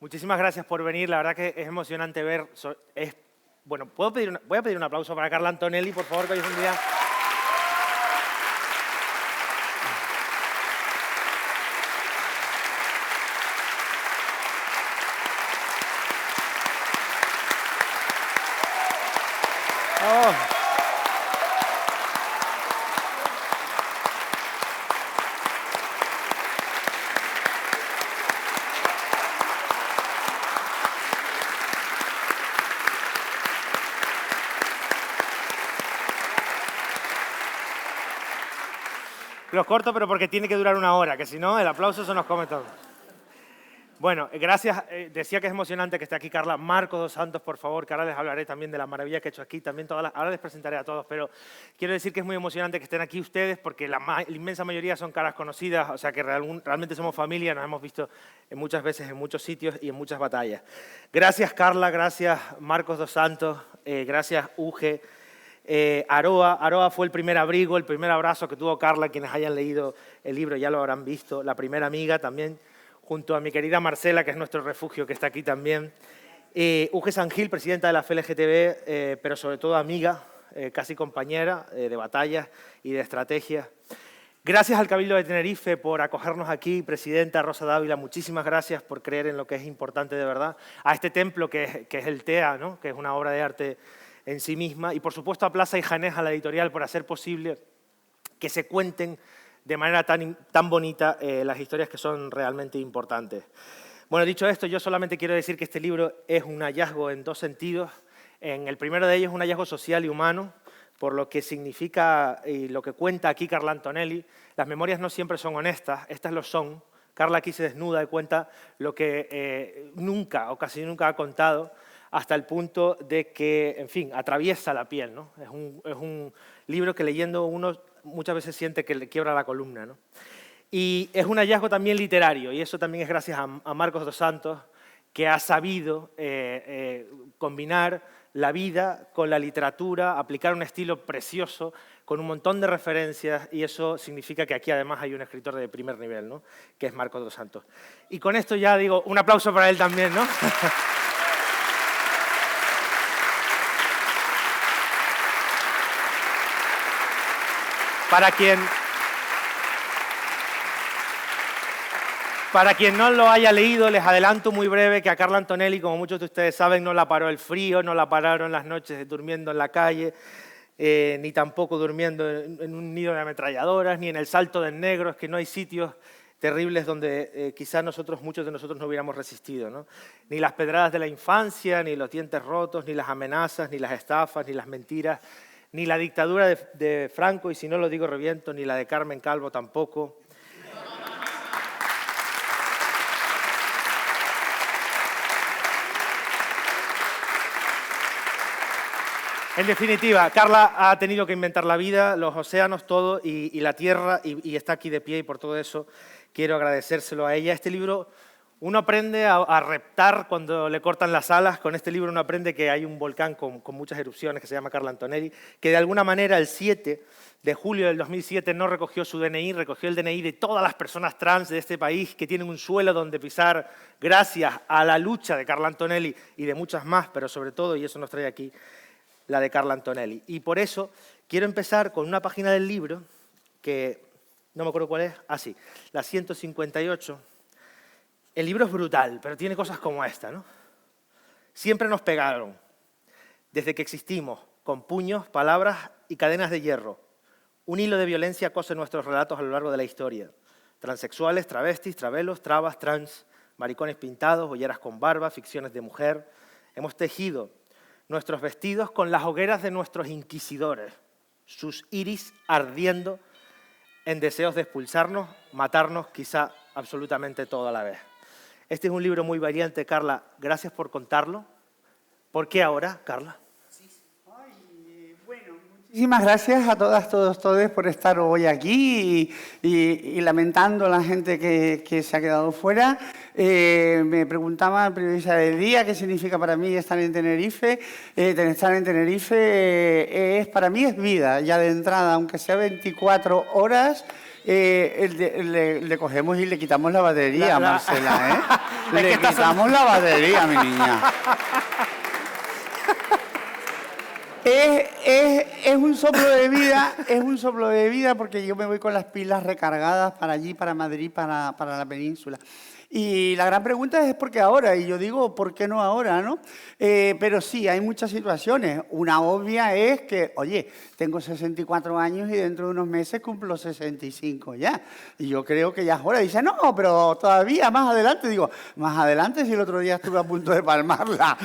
Muchísimas gracias por venir. La verdad que es emocionante ver... Bueno, voy a pedir un aplauso para Carla Antonelli, por favor, que hoy es un día... Oh. Los corto, pero porque tiene que durar una hora, que si no, el aplauso se nos come todo. Bueno, gracias. Decía que es emocionante que esté aquí Carla. Marcos dos Santos, por favor, que ahora les hablaré también de la maravilla que he hecho aquí. También ahora les presentaré a todos, pero quiero decir que es muy emocionante que estén aquí ustedes porque la inmensa mayoría son caras conocidas, o sea que realmente somos familia, nos hemos visto muchas veces en muchos sitios y en muchas batallas. Gracias, Carla, gracias, Marcos dos Santos, gracias, Uge. Aroa fue el primer abrigo, el primer abrazo que tuvo Carla. Quienes hayan leído el libro ya lo habrán visto. La primera amiga también, junto a mi querida Marcela, que es nuestro refugio, que está aquí también. Uge Sangil, presidenta de la FLGTB, pero sobre todo amiga, casi compañera de batallas y de estrategias. Gracias al Cabildo de Tenerife por acogernos aquí. Presidenta Rosa Dávila, muchísimas gracias por creer en lo que es importante de verdad. A este templo que es el TEA, ¿no? Que es una obra de arte en sí misma, y por supuesto a Plaza y Janés, a la editorial, por hacer posible que se cuenten de manera tan bonita las historias que son realmente importantes. Bueno, dicho esto, yo solamente quiero decir que este libro es un hallazgo en dos sentidos. En el primero de ellos, un hallazgo social y humano, por lo que significa y lo que cuenta aquí Carla Antonelli. Las memorias no siempre son honestas, estas lo son. Carla aquí se desnuda y cuenta lo que nunca o casi nunca ha contado, hasta el punto de que, en fin, atraviesa la piel, ¿no? Es un libro que leyendo uno muchas veces siente que le quiebra la columna, ¿no? Y es un hallazgo también literario, y eso también es gracias a Marcos dos Santos, que ha sabido combinar la vida con la literatura, aplicar un estilo precioso, con un montón de referencias, y eso significa que aquí además hay un escritor de primer nivel, ¿no? Que es Marcos dos Santos. Y con esto ya digo, un aplauso para él también, ¿no? Para quien no lo haya leído, les adelanto muy breve que a Carla Antonelli, como muchos de ustedes saben, no la paró el frío, no la pararon las noches durmiendo en la calle, ni tampoco durmiendo en un nido de ametralladoras, ni en el Salto del Negro. Es que no hay sitios terribles donde quizás muchos de nosotros no hubiéramos resistido, ¿no? Ni las pedradas de la infancia, ni los dientes rotos, ni las amenazas, ni las estafas, ni las mentiras, ni la dictadura de Franco, y si no lo digo reviento, ni la de Carmen Calvo tampoco. En definitiva, Carla ha tenido que inventar la vida, los océanos, todo, y la tierra, y está aquí de pie, y por todo eso quiero agradecérselo a ella. Este libro, uno aprende a reptar cuando le cortan las alas. Con este libro uno aprende que hay un volcán con muchas erupciones que se llama Carla Antonelli, que de alguna manera el 7 de julio del 2007 no recogió su DNI, recogió el DNI de todas las personas trans de este país que tienen un suelo donde pisar gracias a la lucha de Carla Antonelli y de muchas más, pero sobre todo, y eso nos trae aquí, la de Carla Antonelli. Y por eso quiero empezar con una página del libro que no me acuerdo cuál es, sí, la 158. El libro es brutal, pero tiene cosas como esta, ¿no? Siempre nos pegaron, desde que existimos, con puños, palabras y cadenas de hierro. Un hilo de violencia cose nuestros relatos a lo largo de la historia. Transexuales, travestis, travelos, trabas, trans, maricones pintados, bolleras con barba, ficciones de mujer. Hemos tejido nuestros vestidos con las hogueras de nuestros inquisidores, sus iris ardiendo en deseos de expulsarnos, matarnos, quizá absolutamente todo a la vez. Este es un libro muy valiente, Carla. Gracias por contarlo. ¿Por qué ahora, Carla? Bueno, muchísimas gracias a todas, todos por estar hoy aquí y lamentando a la gente que se ha quedado fuera. Me preguntaba el periodista del día qué significa para mí estar en Tenerife. Estar en Tenerife para mí es vida, ya de entrada, aunque sea 24 horas. le cogemos y le quitamos la batería a Marcela, ¿eh? Le quitamos la batería, mi niña. Es un soplo de vida porque yo me voy con las pilas recargadas para allí, para Madrid, para la península. Y la gran pregunta es ¿por qué ahora? Y yo digo, ¿por qué no ahora, no? Pero sí, hay muchas situaciones. Una obvia es que, oye, tengo 64 años y dentro de unos meses cumplo 65 ya. Y yo creo que ya es hora. Dice, no, pero todavía más adelante. Digo, más adelante si el otro día estuve a punto de palmarla.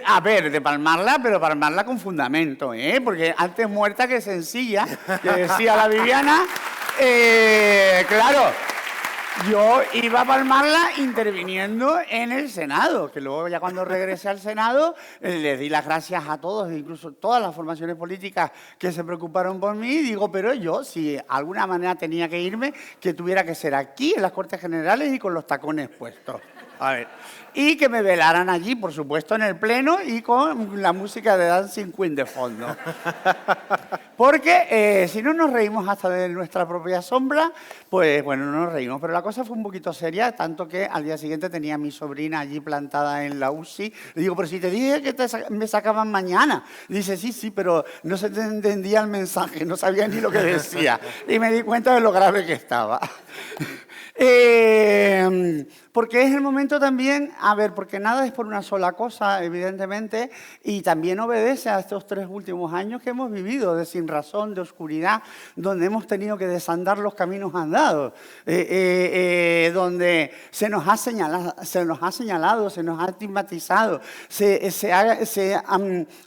A ver, de palmarla, pero palmarla con fundamento, ¿eh? Porque antes muerta que sencilla, que decía la Viviana. Claro. Yo iba a palmarla interviniendo en el Senado, que luego ya cuando regresé al Senado les di las gracias a todos, incluso todas las formaciones políticas que se preocuparon por mí. Digo, pero yo, si de alguna manera tenía que irme, que tuviera que ser aquí, en las Cortes Generales y con los tacones puestos. A ver. Y que me velaran allí, por supuesto, en el Pleno y con la música de Dancing Queen de fondo. Porque si no nos reímos hasta de nuestra propia sombra, pues bueno, no nos reímos. Pero la cosa fue un poquito seria, tanto que al día siguiente tenía a mi sobrina allí plantada en la UCI. Le digo, pero si te dije que me sacaban mañana. Dice, sí, pero no se te entendía el mensaje, no sabía ni lo que decía. Y me di cuenta de lo grave que estaba. Porque es el momento también, a ver, porque nada es por una sola cosa, evidentemente, y también obedece a estos 3 últimos años que hemos vivido de sinrazón, de oscuridad, donde hemos tenido que desandar los caminos andados, donde se nos ha señalado, se nos ha estigmatizado, se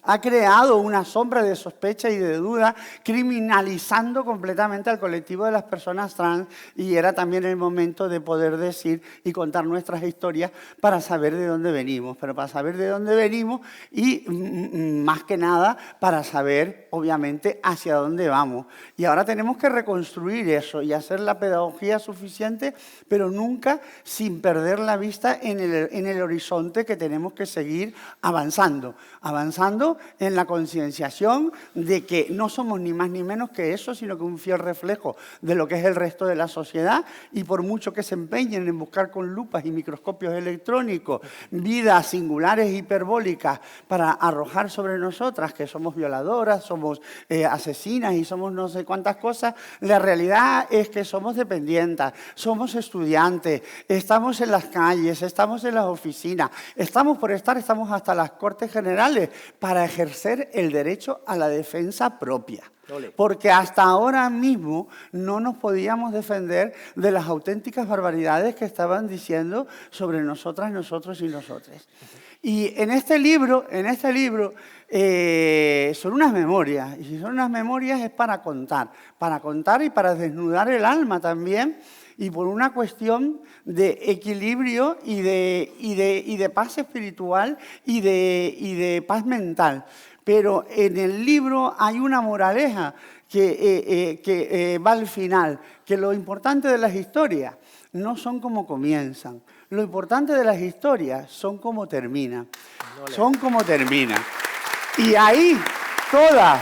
ha creado una sombra de sospecha y de duda, criminalizando completamente al colectivo de las personas trans, y era también el momento de poder decir y contar nuestras historias para saber de dónde venimos, pero para saber de dónde venimos y más que nada para saber obviamente hacia dónde vamos. Y ahora tenemos que reconstruir eso y hacer la pedagogía suficiente, pero nunca sin perder la vista en el horizonte que tenemos que seguir avanzando en la concienciación de que no somos ni más ni menos que eso, sino que un fiel reflejo de lo que es el resto de la sociedad, y por mucho que se empeñen en buscar con lupas y microscopios electrónicos vidas singulares hiperbólicas para arrojar sobre nosotras que somos violadoras, somos asesinas y somos no sé cuántas cosas, la realidad es que somos dependientes, somos estudiantes, estamos en las calles, estamos en las oficinas, estamos hasta las Cortes Generales para ejercer el derecho a la defensa propia. Porque hasta ahora mismo no nos podíamos defender de las auténticas barbaridades que estaban diciendo sobre nosotras, nosotros y nosotres. Y en este libro son unas memorias, y si son unas memorias es para contar y para desnudar el alma también, y por una cuestión de equilibrio y de paz espiritual y de paz mental. Pero en el libro hay una moraleja que va al final, que lo importante de las historias no son como comienzan, lo importante de las historias son como terminan. Son como terminan. Y ahí todas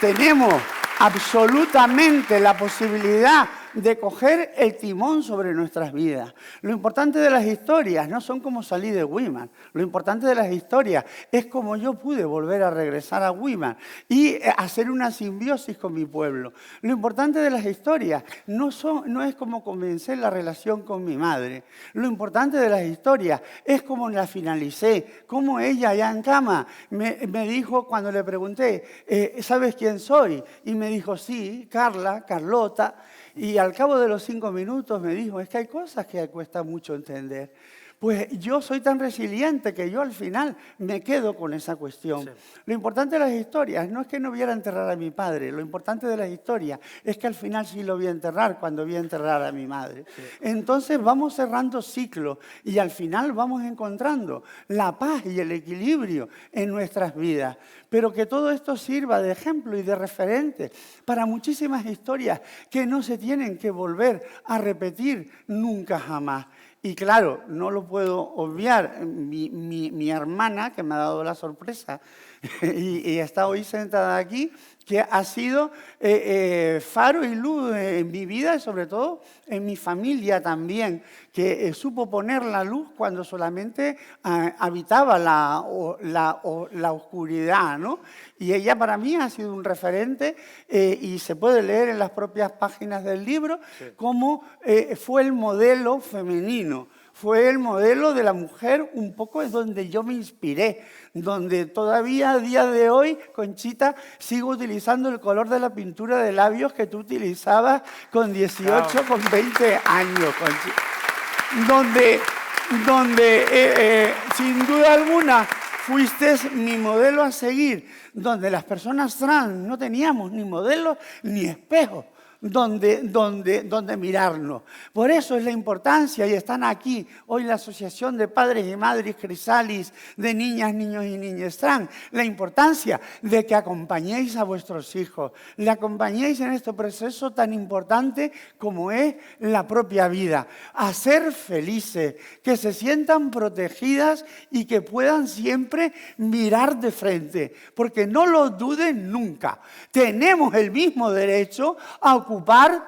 tenemos absolutamente la posibilidad de coger el timón sobre nuestras vidas. Lo importante de las historias no son como salí de Weimar. Lo importante de las historias es como yo pude volver a regresar a Weimar y hacer una simbiosis con mi pueblo. Lo importante de las historias no es como comencé la relación con mi madre. Lo importante de las historias es cómo la finalicé, cómo ella ya en cama me dijo cuando le pregunté, ¿sabes quién soy? Y me dijo, sí, Carlota. Y al cabo de los 5 minutos me dijo, es que hay cosas que cuesta mucho entender. Pues yo soy tan resiliente que yo al final me quedo con esa cuestión. Sí. Lo importante de las historias no es que no viera enterrar a mi padre, lo importante de las historias es que al final sí lo vi enterrar cuando vi enterrar a mi madre. Sí. Entonces vamos cerrando ciclos y al final vamos encontrando la paz y el equilibrio en nuestras vidas. Pero que todo esto sirva de ejemplo y de referente para muchísimas historias que no se tienen que volver a repetir nunca jamás. Y claro, no lo puedo obviar. Mi hermana, que me ha dado la sorpresa y está hoy sentada aquí, que ha sido faro y luz en mi vida y sobre todo en mi familia también, que supo poner la luz cuando solamente habitaba la oscuridad, ¿no? Y ella para mí ha sido un referente y se puede leer en las propias páginas del libro cómo fue el modelo femenino. Fue el modelo de la mujer, un poco es donde yo me inspiré, donde todavía a día de hoy, Conchita, sigo utilizando el color de la pintura de labios que tú utilizabas con 18, con 20 años, Conchita. Donde sin duda alguna fuiste mi modelo a seguir, donde las personas trans no teníamos ni modelos ni espejos. Donde mirarnos. Por eso es la importancia, y están aquí hoy la Asociación de Padres y Madres Crisalis de Niñas, Niños y Niñas Trans, la importancia de que acompañéis a vuestros hijos, le acompañéis en este proceso tan importante como es la propia vida, a ser felices, que se sientan protegidas y que puedan siempre mirar de frente, porque no lo duden nunca, tenemos el mismo derecho a ocupar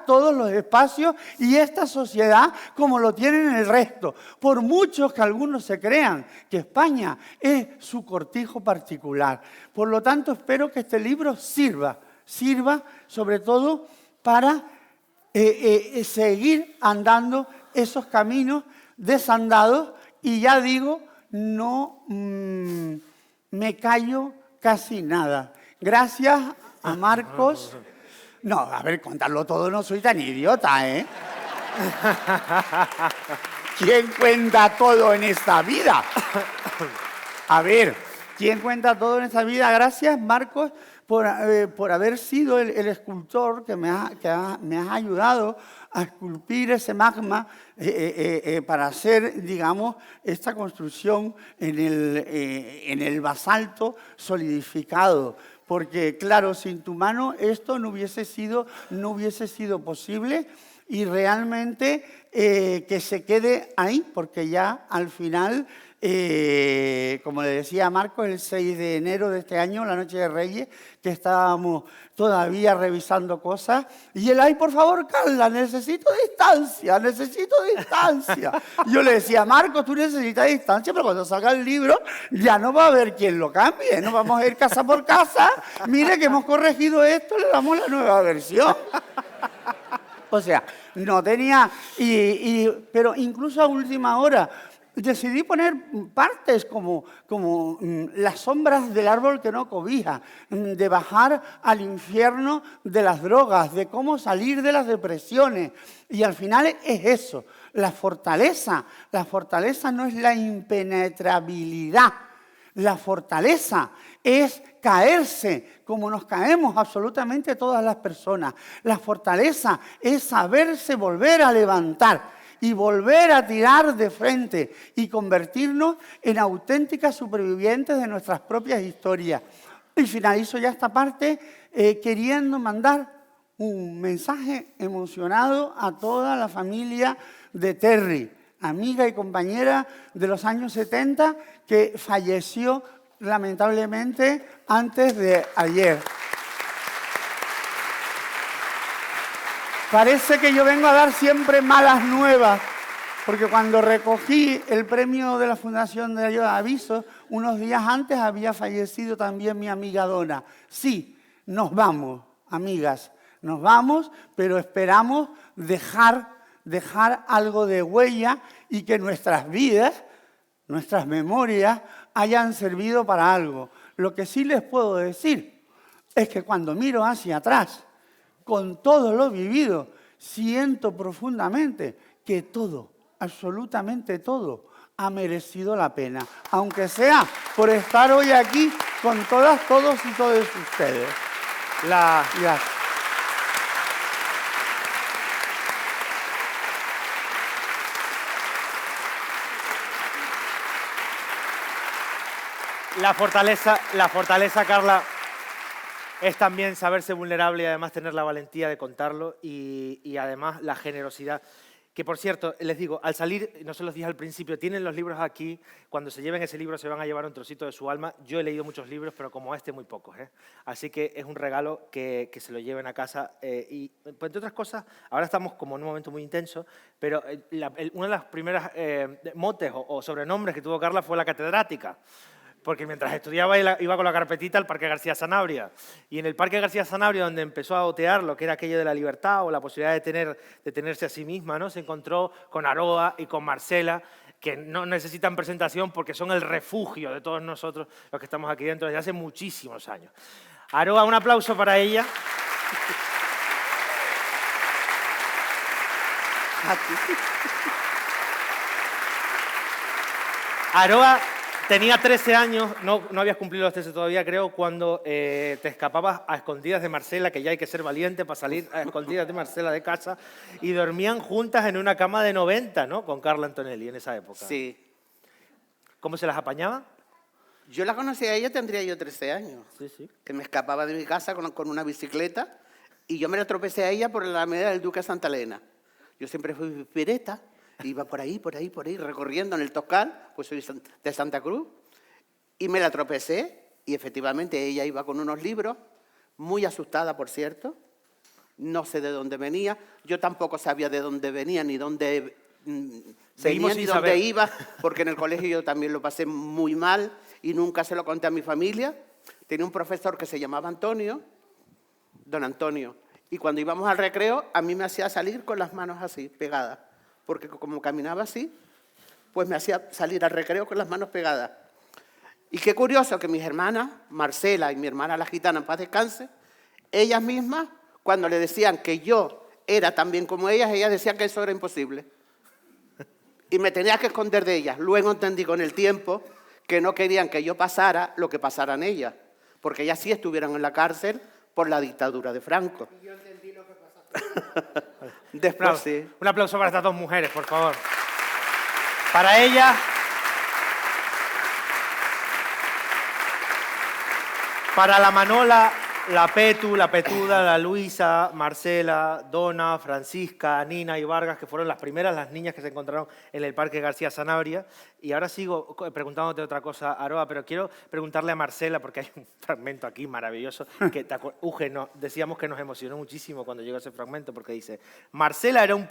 todos los espacios y esta sociedad como lo tienen el resto. Por muchos que algunos se crean que España es su cortijo particular. Por lo tanto, espero que este libro sirva sobre todo para seguir andando esos caminos desandados y ya digo, no me callo casi nada. Gracias a Marcos. No, a ver, contarlo todo, no soy tan idiota, ¿eh? ¿Quién cuenta todo en esta vida? A ver, ¿quién cuenta todo en esta vida? Gracias, Marcos, por haber sido el escultor que me has ayudado a esculpir ese magma para hacer, digamos, esta construcción en el basalto solidificado. Porque, claro, sin tu mano esto no hubiese sido posible y realmente que se quede ahí, porque ya al final, como le decía a Marcos, el 6 de enero de este año, la Noche de Reyes, que estábamos todavía revisando cosas, y él, ay, por favor, Carla, necesito distancia. Yo le decía, Marcos, tú necesitas distancia, pero cuando salga el libro ya no va a haber quien lo cambie, no vamos a ir casa por casa, mire que hemos corregido esto, le damos la nueva versión. O sea, no tenía, pero incluso a última hora, decidí poner partes como las sombras del árbol que no cobija, de bajar al infierno de las drogas, de cómo salir de las depresiones. Y al final es eso, la fortaleza. La fortaleza no es la impenetrabilidad. La fortaleza es caerse como nos caemos absolutamente todas las personas. La fortaleza es saberse volver a levantar y volver a tirar de frente y convertirnos en auténticas supervivientes de nuestras propias historias. Y finalizo ya esta parte queriendo mandar un mensaje emocionado a toda la familia de Terry, amiga y compañera de los años 70, que falleció lamentablemente antes de ayer. Parece que yo vengo a dar siempre malas nuevas, porque cuando recogí el premio de la Fundación de Ayuda a Avisos, unos días antes había fallecido también mi amiga Dona. Sí, nos vamos, amigas, nos vamos, pero esperamos dejar algo de huella y que nuestras vidas, nuestras memorias, hayan servido para algo. Lo que sí les puedo decir es que cuando miro hacia atrás, con todo lo vivido, siento profundamente que todo, absolutamente todo, ha merecido la pena. Aunque sea por estar hoy aquí con todas, todos y todos ustedes. Gracias. La fortaleza, Carla, es también saberse vulnerable y además tener la valentía de contarlo y además la generosidad. Que, por cierto, les digo, al salir, no se los dije al principio, tienen los libros aquí. Cuando se lleven ese libro se van a llevar un trocito de su alma. Yo he leído muchos libros, pero como este, muy pocos, ¿eh? Así que es un regalo que se lo lleven a casa. Y, pues, entre otras cosas, ahora estamos como en un momento muy intenso, pero una de las primeras motes o sobrenombres que tuvo Carla fue la catedrática. Porque mientras estudiaba iba con la carpetita al Parque García Sanabria. Y en el Parque García Sanabria, donde empezó a otear lo que era aquello de la libertad o la posibilidad de tenerse a sí misma, ¿no? Se encontró con Aroa y con Marcela, que no necesitan presentación porque son el refugio de todos nosotros los que estamos aquí dentro desde hace muchísimos años. Aroa, un aplauso para ella. Aroa tenía 13 años, no habías cumplido los 13 todavía, creo, cuando te escapabas a escondidas de Marcela, que ya hay que ser valiente para salir a escondidas de Marcela de casa, y dormían juntas en una cama de 90, ¿no? Con Carla Antonelli en esa época. Sí. ¿Cómo se las apañaba? Yo la conocí a ella, tendría yo 13 años. Sí, sí. Que me escapaba de mi casa con una bicicleta y yo me la tropecé a ella por la Alameda del Duque de Santa Elena. Yo siempre fui pireta, iba por ahí, recorriendo en el Toscal, pues soy de Santa Cruz, y me la tropecé y efectivamente ella iba con unos libros, muy asustada, por cierto, no sé de dónde venía, yo tampoco sabía de dónde venía ni dónde venía ni dónde iba, porque en el colegio yo también lo pasé muy mal y nunca se lo conté a mi familia. Tenía un profesor que se llamaba Antonio, don Antonio, y cuando íbamos al recreo a mí me hacía salir con las manos así, pegadas, porque como caminaba así, pues me hacía salir al recreo con las manos pegadas. Y qué curioso que mis hermanas, Marcela y mi hermana la gitana, en paz descanse, ellas mismas, cuando le decían que yo era tan bien como ellas decían que eso era imposible. Y me tenía que esconder de ellas. Luego entendí con el tiempo que no querían que yo pasara lo que pasaran ellas, porque ellas sí estuvieron en la cárcel por la dictadura de Franco. Y yo entendí lo que pasó. Después sí. Un aplauso para estas dos mujeres, por favor. Para ellas, para la Manola, la Petu, la Petuda, la Luisa, Marcela, Dona, Francisca, Nina y Vargas, que fueron las primeras, las niñas que se encontraron en el Parque García Sanabria. Y ahora sigo preguntándote otra cosa, Aroa, pero quiero preguntarle a Marcela, porque hay un fragmento aquí maravilloso, que decíamos que nos emocionó muchísimo cuando llegó ese fragmento, porque dice, Marcela era un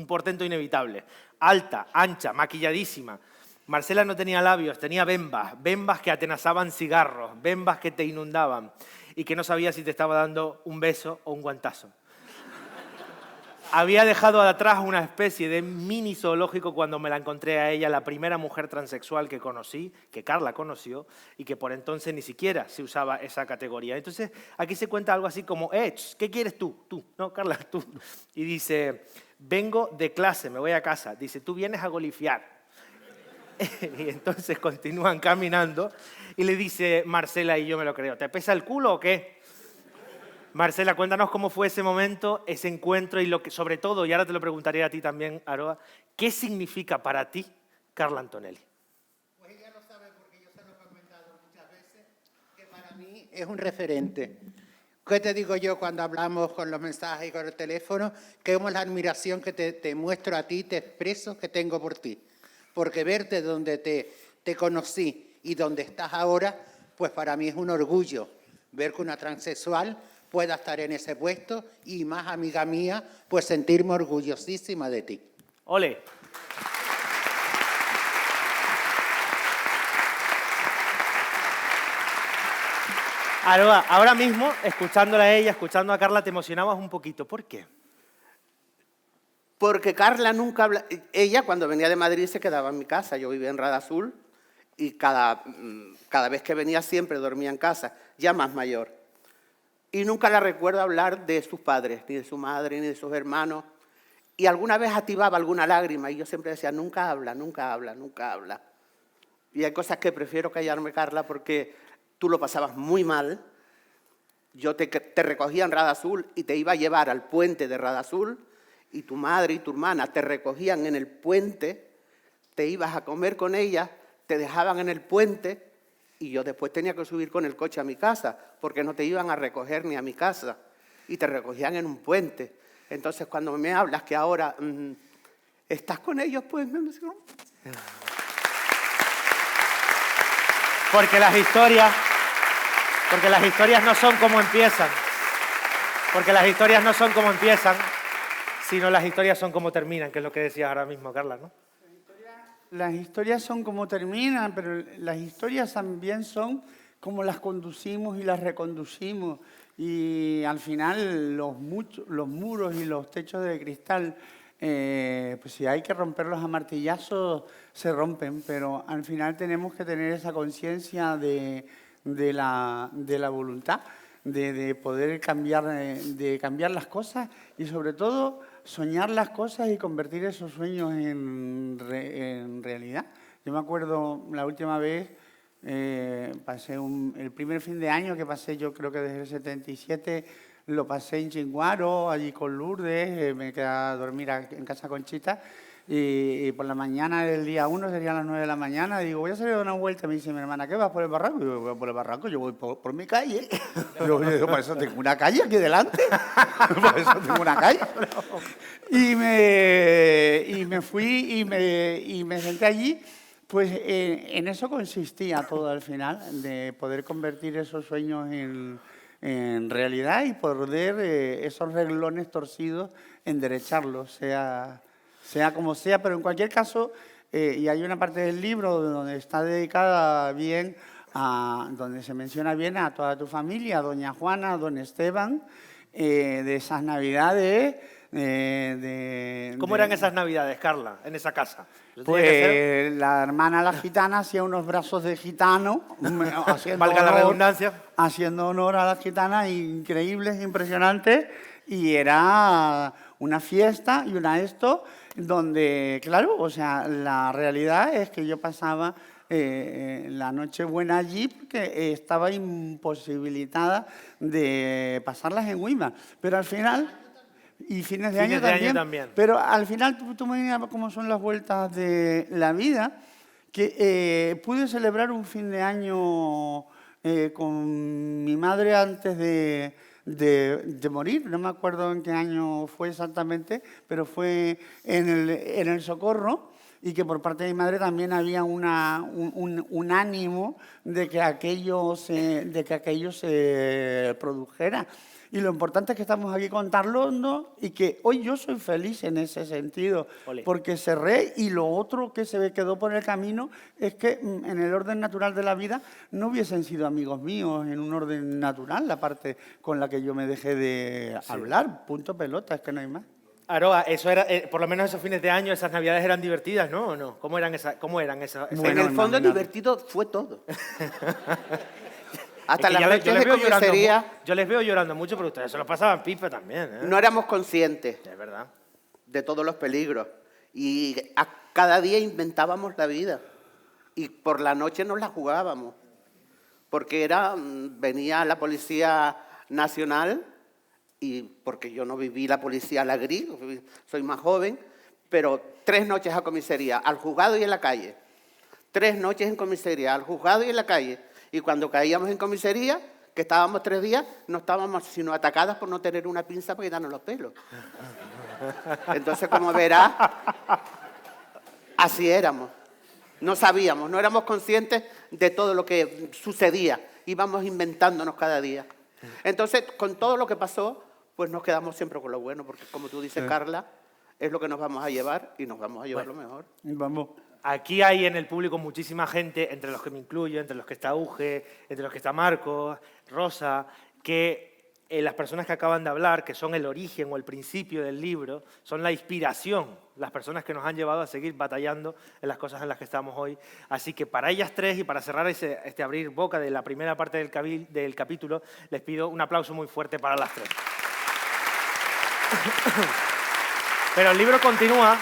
portento inevitable, alta, ancha, maquilladísima. Marcela no tenía labios, tenía bembas que atenazaban cigarros, bembas que te inundaban y que no sabía si te estaba dando un beso o un guantazo. Había dejado atrás una especie de mini zoológico cuando me la encontré a ella, la primera mujer transexual que conocí, que Carla conoció, y que por entonces ni siquiera se usaba esa categoría. Entonces, aquí se cuenta algo así como, ¿qué quieres tú? Tú, no, Carla, tú. Y dice, vengo de clase, me voy a casa. Dice, tú vienes a golifiar. Y entonces continúan caminando y le dice Marcela, y yo me lo creo, ¿te pesa el culo o qué? Marcela, cuéntanos cómo fue ese momento, ese encuentro y lo que, sobre todo, y ahora te lo preguntaré a ti también, Aroa, ¿qué significa para ti Carla Antonelli? Pues ella lo sabe porque yo se lo he comentado muchas veces, que para mí es un referente. ¿Qué te digo yo cuando hablamos con los mensajes y con el teléfono? Que es la admiración que te muestro a ti, te expreso que tengo por ti. Porque verte donde te conocí y donde estás ahora, pues para mí es un orgullo ver que una transexual pueda estar en ese puesto y más amiga mía, pues sentirme orgullosísima de ti. ¡Ole! Aroa, ahora mismo, escuchándola a ella, escuchando a Carla, te emocionabas un poquito. ¿Por qué? Porque Carla nunca habla... Ella cuando venía de Madrid se quedaba en mi casa. Yo vivía en Rada Azul y cada vez que venía siempre dormía en casa, ya más mayor. Y nunca la recuerdo hablar de sus padres, ni de su madre, ni de sus hermanos. Y alguna vez activaba alguna lágrima y yo siempre decía, nunca habla, nunca habla, nunca habla. Y hay cosas que prefiero callarme, Carla, porque tú lo pasabas muy mal. Yo te recogía en Rada Azul y te iba a llevar al puente de Rada Azul, y tu madre y tu hermana te recogían en el puente, te ibas a comer con ellas, te dejaban en el puente y yo después tenía que subir con el coche a mi casa porque no te iban a recoger ni a mi casa y te recogían en un puente. Entonces cuando me hablas que ahora ¿Estás con ellos? Pues no sé. Porque las historias no son como empiezan. Porque las historias no son como empiezan, sino las historias son como terminan, que es lo que decías ahora mismo, Carla, ¿no? Las historias son como terminan, pero las historias también son como las conducimos y las reconducimos. Y al final los muros y los techos de cristal, pues si hay que romperlos a martillazos, se rompen. Pero al final tenemos que tener esa conciencia de la voluntad, de poder cambiar las cosas y sobre todo soñar las cosas y convertir esos sueños en realidad. Yo me acuerdo la última vez, pasé el primer fin de año que pasé, yo creo que desde el 77, lo pasé en Chinguaro, allí con Lourdes, me quedé a dormir en casa Conchita. Y por la mañana del día 1, serían las 9 de la mañana, digo, voy a salir a dar una vuelta. Me dice mi hermana, ¿qué vas por el barranco? Yo voy por el barranco, yo voy por mi calle. Yo por eso tengo una calle aquí delante. Por eso tengo una calle. Y me fui y me senté allí. Pues en eso consistía todo al final, de poder convertir esos sueños en realidad y poder esos reglones torcidos enderecharlos, sea como sea, pero en cualquier caso, y hay una parte del libro donde está dedicada bien, donde se menciona bien a toda tu familia, a doña Juana, a don Esteban, de esas navidades. ¿Cómo eran esas navidades, Carla, en esa casa? Pues la hermana la gitana hacía unos brazos de gitano, valga la redundancia, haciendo honor a las gitanas, increíbles, impresionantes, y era una fiesta y donde, claro, o sea, la realidad es que yo pasaba la Nochebuena allí porque estaba imposibilitada de pasarlas en Weimar, pero al final... Y fines de año también. Pero al final tú me digas cómo son las vueltas de la vida, que pude celebrar un fin de año con mi madre antes de morir. No me acuerdo en qué año fue exactamente, pero fue en el Socorro, y que por parte de mi madre también había un ánimo de que aquello se produjera. Y lo importante es que estamos aquí contarlo, ¿no? Y que hoy yo soy feliz en ese sentido, porque cerré, y lo otro que se me quedó por el camino es que en el orden natural de la vida no hubiesen sido amigos míos en un orden natural, la parte con la que yo me dejé de hablar, punto pelota, es que no hay más. Aroa, eso era, por lo menos esos fines de año, esas navidades eran divertidas, ¿no? ¿O no? ¿Cómo eran esas? Bueno, en el fondo divertido fue todo. Hasta las noches de comisaría. Yo les veo llorando mucho, pero ustedes se lo pasaban pipa también, ¿eh? No éramos conscientes. Es verdad. De todos los peligros. Y cada día inventábamos la vida. Y por la noche nos la jugábamos. Porque venía la Policía Nacional, y porque yo no viví la policía la gris, soy más joven, pero 3 noches a comisaría, al juzgado y en la calle. 3 noches en comisaría, al juzgado y en la calle. Y cuando caíamos en comisaría, que estábamos 3 días, no estábamos sino atacadas por no tener una pinza para quitarnos los pelos. Entonces, como verás, así éramos. No sabíamos, no éramos conscientes de todo lo que sucedía. Íbamos inventándonos cada día. Entonces, con todo lo que pasó, pues nos quedamos siempre con lo bueno, porque como tú dices, Carla, es lo que nos vamos a llevar y nos vamos a llevar lo mejor. Vamos. Aquí hay en el público muchísima gente, entre los que me incluyo, entre los que está Uge, entre los que está Marcos, Rosa, que las personas que acaban de hablar, que son el origen o el principio del libro, son la inspiración, las personas que nos han llevado a seguir batallando en las cosas en las que estamos hoy. Así que para ellas tres, y para cerrar este abrir boca de la primera parte del capítulo, les pido un aplauso muy fuerte para las tres. Pero el libro continúa.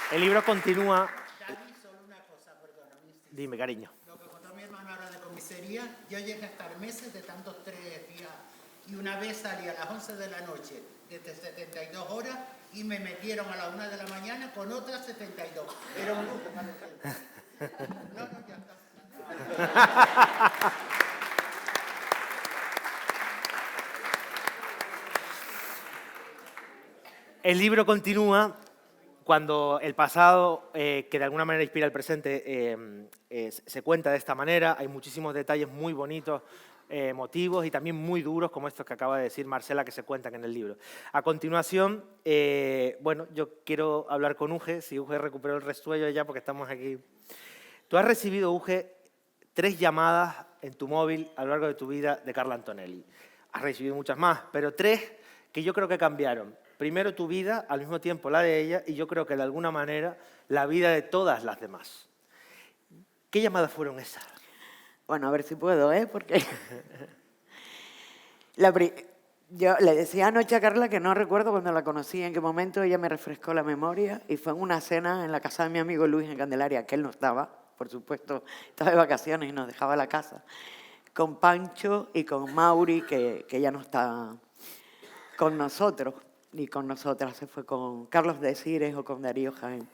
El libro continúa. Dani, solo una cosa, perdóname. Dime, cariño. Lo que contó mi hermano ahora de comisaría, yo llegué a estar meses de tantos 3 días, y una vez salí a las 11 de la noche desde 72 horas y me metieron a la 1 de la mañana con otras 72. Era un lujo para el No, ya está. El libro continúa cuando el pasado, que de alguna manera inspira el presente, se cuenta de esta manera. Hay muchísimos detalles muy bonitos, emotivos y también muy duros, como estos que acaba de decir Marcela, que se cuentan en el libro. A continuación, bueno, yo quiero hablar con Uge, si Uge recuperó el resuello ya, porque estamos aquí. Tú has recibido, Uge, 3 llamadas en tu móvil a lo largo de tu vida de Carla Antonelli. Has recibido muchas más, pero 3 que yo creo que cambiaron. Primero tu vida, al mismo tiempo la de ella, y yo creo que de alguna manera la vida de todas las demás. ¿Qué llamadas fueron esas? Bueno, a ver si puedo, porque yo le decía anoche a Carla que no recuerdo cuando la conocí, en qué momento ella me refrescó la memoria, y fue en una cena en la casa de mi amigo Luis en Candelaria, que él no estaba, por supuesto, estaba de vacaciones y nos dejaba la casa, con Pancho y con Mauri, que ya no está con nosotros, ni con nosotras, se fue con Carlos Desires o con Darío Jaén.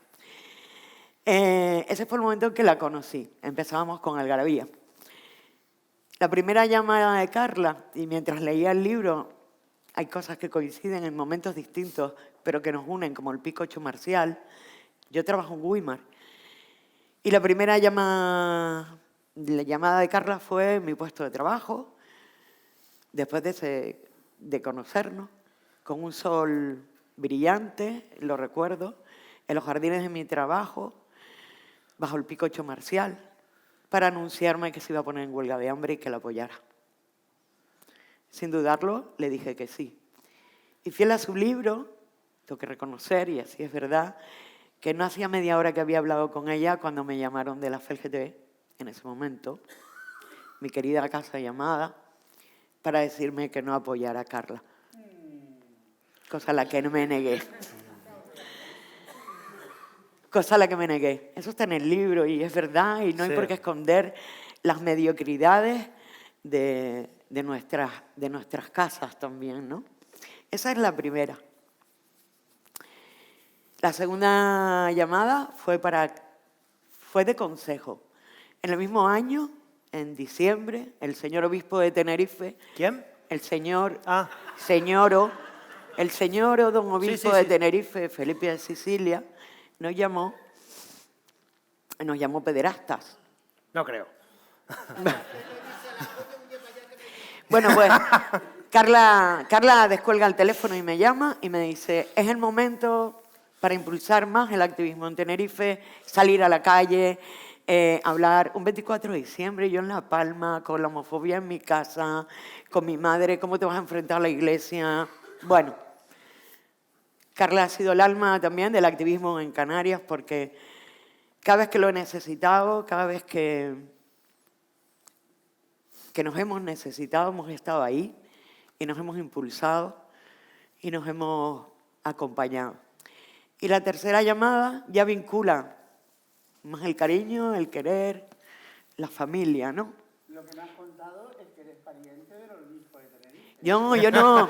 Ese fue el momento en que la conocí. Empezábamos con Algarabía. La primera llamada de Carla, y mientras leía el libro, hay cosas que coinciden en momentos distintos, pero que nos unen, como el picocho marcial. Yo trabajo en Weimar. Y la primera llamada de Carla fue en mi puesto de trabajo, después de conocernos, con un sol brillante, lo recuerdo, en los jardines de mi trabajo, bajo el picocho marcial, para anunciarme que se iba a poner en huelga de hambre y que la apoyara. Sin dudarlo, le dije que sí. Y fiel a su libro, tengo que reconocer, y así es verdad, que no hacía media hora que había hablado con ella cuando me llamaron de la FELGT, en ese momento, mi querida casa llamada, para decirme que no apoyara a Carla. Cosa a la que no me negué. Cosa a la que me negué. Eso está en el libro y es verdad, y no hay por qué esconder las mediocridades de nuestras casas también, ¿no? Esa es la primera. La segunda llamada fue de consejo. En el mismo año, en diciembre, el señor obispo de Tenerife... ¿Quién? El señor... El señor don obispo de Tenerife, Felipe de Sicilia, nos llamó pederastas. No creo. Bueno, pues Carla descuelga el teléfono y me llama y me dice, es el momento para impulsar más el activismo en Tenerife, salir a la calle, hablar. Un 24 de diciembre yo en La Palma, con la homofobia en mi casa, con mi madre, ¿cómo te vas a enfrentar a la iglesia? Bueno, Carla ha sido el alma también del activismo en Canarias, porque cada vez que lo he necesitado, cada vez que nos hemos necesitado, hemos estado ahí y nos hemos impulsado y nos hemos acompañado. Y la tercera llamada ya vincula más el cariño, el querer, la familia, ¿no? Lo que me has contado es que eres pariente del obispo de Tenerife. Yo no. Yo no.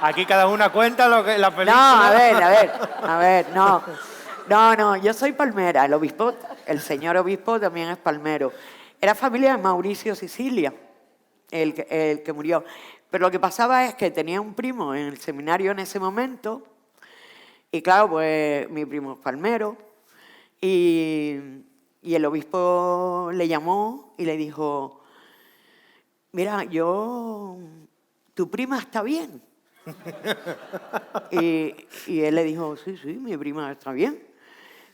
Aquí cada una cuenta lo que la película... No, a ver, no. No, yo soy palmera. El señor obispo también es palmero. Era familia de Mauricio Sicilia, el que murió. Pero lo que pasaba es que tenía un primo en el seminario en ese momento, y claro, pues mi primo es palmero, y el obispo le llamó y le dijo, mira, tu prima está bien. Y él le dijo, sí, mi prima está bien.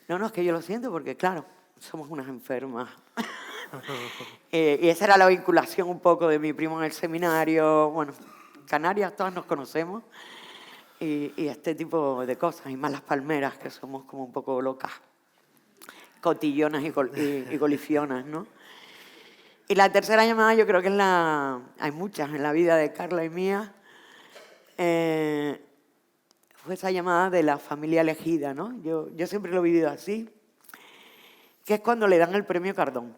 No, es que yo lo siento porque, claro, somos unas enfermas. Y esa era la vinculación un poco de mi primo en el seminario. Bueno, Canarias todas nos conocemos. Y este tipo de cosas, y más las palmeras, que somos como un poco locas, cotillonas y golifionas, ¿no? Y la tercera llamada yo creo que hay muchas en la vida de Carla y mía, fue esa llamada de la familia elegida, ¿no? Yo siempre lo he vivido así, que es cuando le dan el premio Cardón.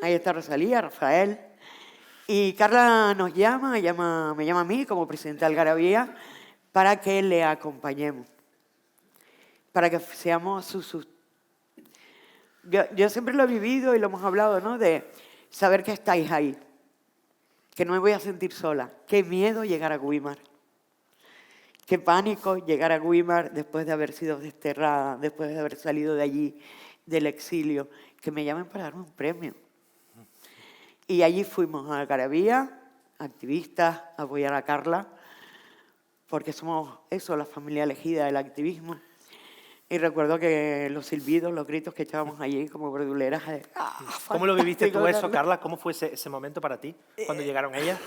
Ahí está Rosalía, Rafael. Y Carla me llama a mí como presidenta de Algarabía para que le acompañemos, para que seamos sus... Yo siempre lo he vivido y lo hemos hablado, ¿no? De saber que estáis ahí. que no me voy a sentir sola. Qué miedo llegar a Güímar. Qué pánico llegar a Güímar después de haber sido desterrada, después de haber salido de allí, del exilio, que me llamen para darme un premio. Y allí fuimos a Algarabía, activistas, a apoyar a Carla, porque somos eso, la familia elegida del activismo. Y recuerdo que los silbidos, los gritos que echábamos allí como verduleras. ¿Cómo lo viviste tú eso, Carla? Carla? ¿Cómo fue ese momento para ti, cuando llegaron ellas?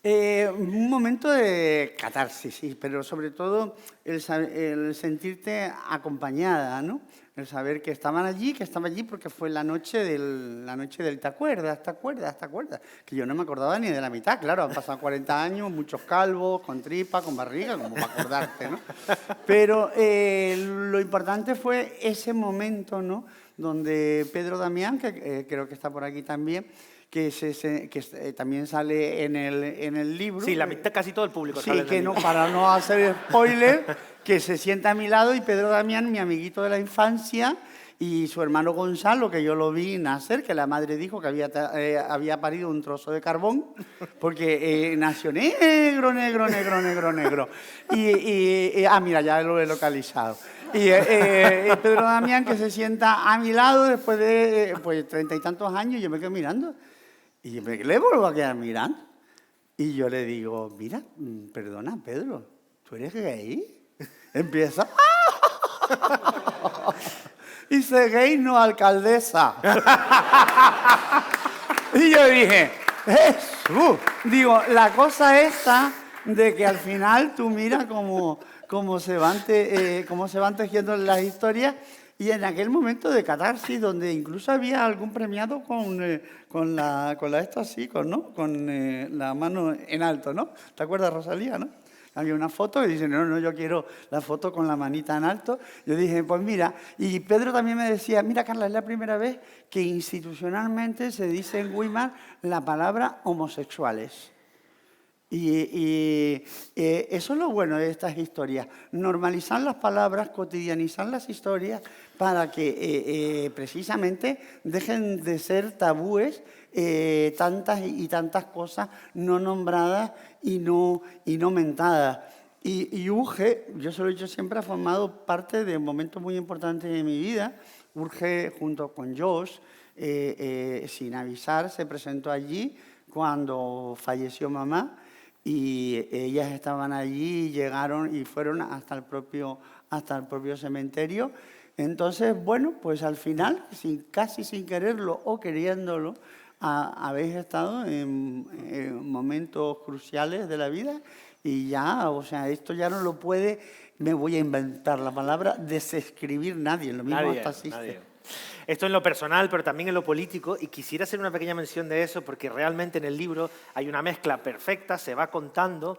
Un momento de catarsis, sí, pero sobre todo el sentirte acompañada, ¿no? El saber que estaban allí, que estaba allí porque fue la noche del ¿te acuerdas? ¿Te acuerdas? ¿Te acuerdas? Que yo no me acordaba ni de la mitad, claro, han pasado 40 años, muchos calvos, con tripa, con barriga, como para acordarte, ¿no? Pero lo importante fue ese momento, ¿no? Donde Pedro Damián, que creo que está por aquí también, que también sale en el libro. Sí, la mitad, casi todo el público Sí, sale en que el no, libro. para no hacer spoiler, que se sienta a mi lado y Pedro Damián, mi amiguito de la infancia, y su hermano Gonzalo, que yo lo vi nacer, que la madre dijo que había parido un trozo de carbón, porque nació negro, negro, negro, negro, negro. Mira, ya lo he localizado. Y Pedro Damián, que se sienta a mi lado después de 30 y tantos años, yo me quedo mirando. Y yo le vuelvo a quedar mirando. Y yo le digo, mira, perdona, Pedro, ¿tú eres gay? Empieza. Y dice, gay no, alcaldesa. Y yo dije, Jesús. Digo, la cosa esta de que al final tú miras cómo se van tejiendo las historias. Y en aquel momento de catarsis, donde incluso había algún premiado con la esto así, ¿no? Con la mano en alto, ¿no? ¿Te acuerdas, Rosalía, no? Había una foto y dice, no, yo quiero la foto con la manita en alto. Yo dije, pues mira, y Pedro también me decía, mira, Carla, es la primera vez que institucionalmente se dice en Güímar la palabra homosexuales. Y eso es lo bueno de estas historias, normalizar las palabras, cotidianizar las historias para que precisamente dejen de ser tabúes tantas y tantas cosas no nombradas y no mentadas. Y Urge, yo se lo he dicho siempre, ha formado parte de un momento muy importante de mi vida. Urge, junto con Josh, sin avisar, se presentó allí cuando falleció mamá. Y ellas estaban allí, llegaron y fueron hasta el propio cementerio. Entonces, bueno, pues al final, casi sin quererlo o queriéndolo, habéis estado en momentos cruciales de la vida y ya, o sea, esto ya no lo puede, me voy a inventar la palabra, desescribir nadie, lo mismo Nadie, hasta existe. nadie. Esto en lo personal, pero también en lo político, y quisiera hacer una pequeña mención de eso, porque realmente en el libro hay una mezcla perfecta, se va contando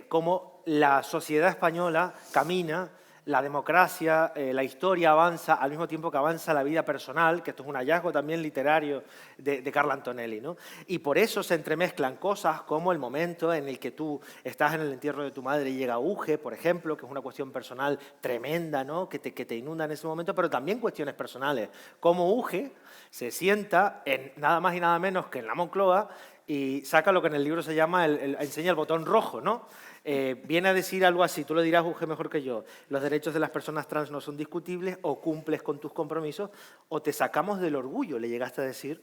cómo la sociedad española camina, la democracia, la historia avanza al mismo tiempo que avanza la vida personal, que esto es un hallazgo también literario de Carla Antonelli, ¿no? Y por eso se entremezclan cosas como el momento en el que tú estás en el entierro de tu madre y llega Uge, por ejemplo, que es una cuestión personal tremenda, ¿no? que te inunda en ese momento, pero también cuestiones personales, como Uge se sienta en nada más y nada menos que en la Moncloa y saca lo que en el libro se llama, enseña el botón rojo, ¿no? Viene a decir algo así, tú lo dirás, Uge, mejor que yo, los derechos de las personas trans no son discutibles, o cumples con tus compromisos, o te sacamos del orgullo, le llegaste a decir,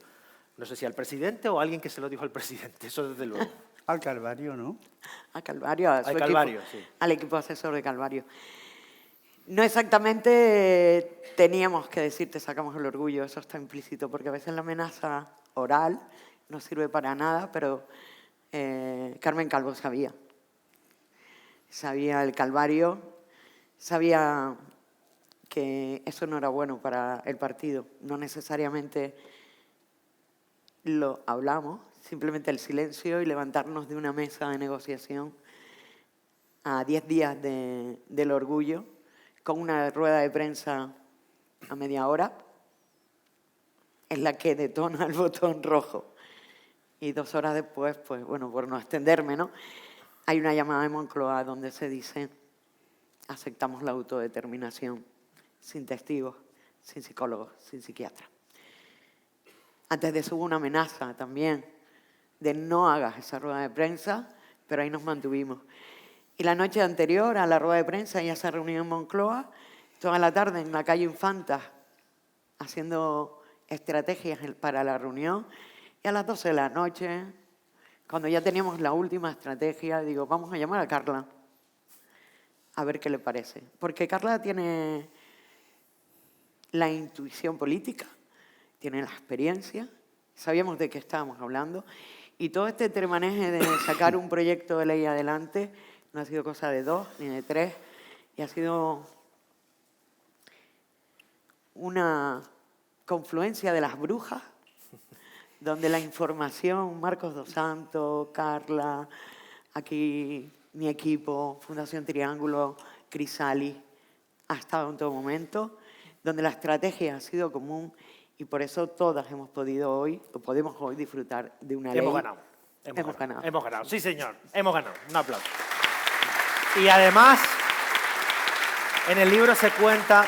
no sé si al presidente o a alguien que se lo dijo al presidente, eso desde luego. Al Calvario, ¿no? A Calvario, a su Al equipo, Calvario, sí. al equipo asesor de Calvario. No exactamente teníamos que decir te sacamos el orgullo, eso está implícito, porque a veces la amenaza oral no sirve para nada, pero Carmen Calvo sabía el Calvario, sabía que eso no era bueno para el partido, no necesariamente lo hablamos, simplemente el silencio y levantarnos de una mesa de negociación a 10 días del orgullo, con una rueda de prensa a media hora, es la que detona el botón rojo. Y 2 horas después, pues bueno, por no extenderme, ¿no? Hay una llamada de Moncloa donde se dice aceptamos la autodeterminación, sin testigos, sin psicólogos, sin psiquiatra. Antes de eso hubo una amenaza también de no hagas esa rueda de prensa, pero ahí nos mantuvimos. Y la noche anterior a la rueda de prensa ella se reunió en Moncloa, toda la tarde en la calle Infanta, haciendo estrategias para la reunión. Y a las 12 de la noche, cuando ya teníamos la última estrategia, digo, vamos a llamar a Carla a ver qué le parece. Porque Carla tiene la intuición política, tiene la experiencia, sabíamos de qué estábamos hablando. Y todo este tremaneje de sacar un proyecto de ley adelante no ha sido cosa de 2 ni de 3, y ha sido una confluencia de las brujas, donde la información, Marcos dos Santos, Carla, aquí mi equipo, Fundación Triángulo, Crisali, ha estado en todo momento, donde la estrategia ha sido común y por eso todas hemos podido hoy, o podemos hoy disfrutar de una ley. Hemos ganado. Hemos ganado. Hemos ganado, sí señor, hemos ganado. Un aplauso. Y además, en el libro se cuenta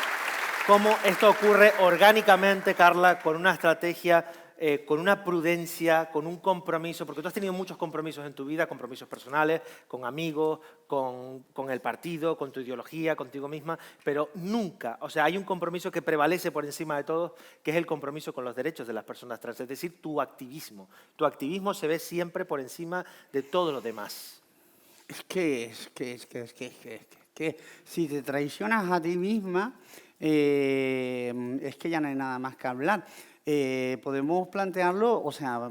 cómo esto ocurre orgánicamente, Carla, con una estrategia, con una prudencia, con un compromiso, porque tú has tenido muchos compromisos en tu vida, compromisos personales, con amigos, con el partido, con tu ideología, contigo misma, pero nunca, o sea, hay un compromiso que prevalece por encima de todo, que es el compromiso con los derechos de las personas trans, es decir, tu activismo. Tu activismo se ve siempre por encima de todo lo demás. Es que si te traicionas a ti misma, es que ya no hay nada más que hablar. Podemos plantearlo, o sea,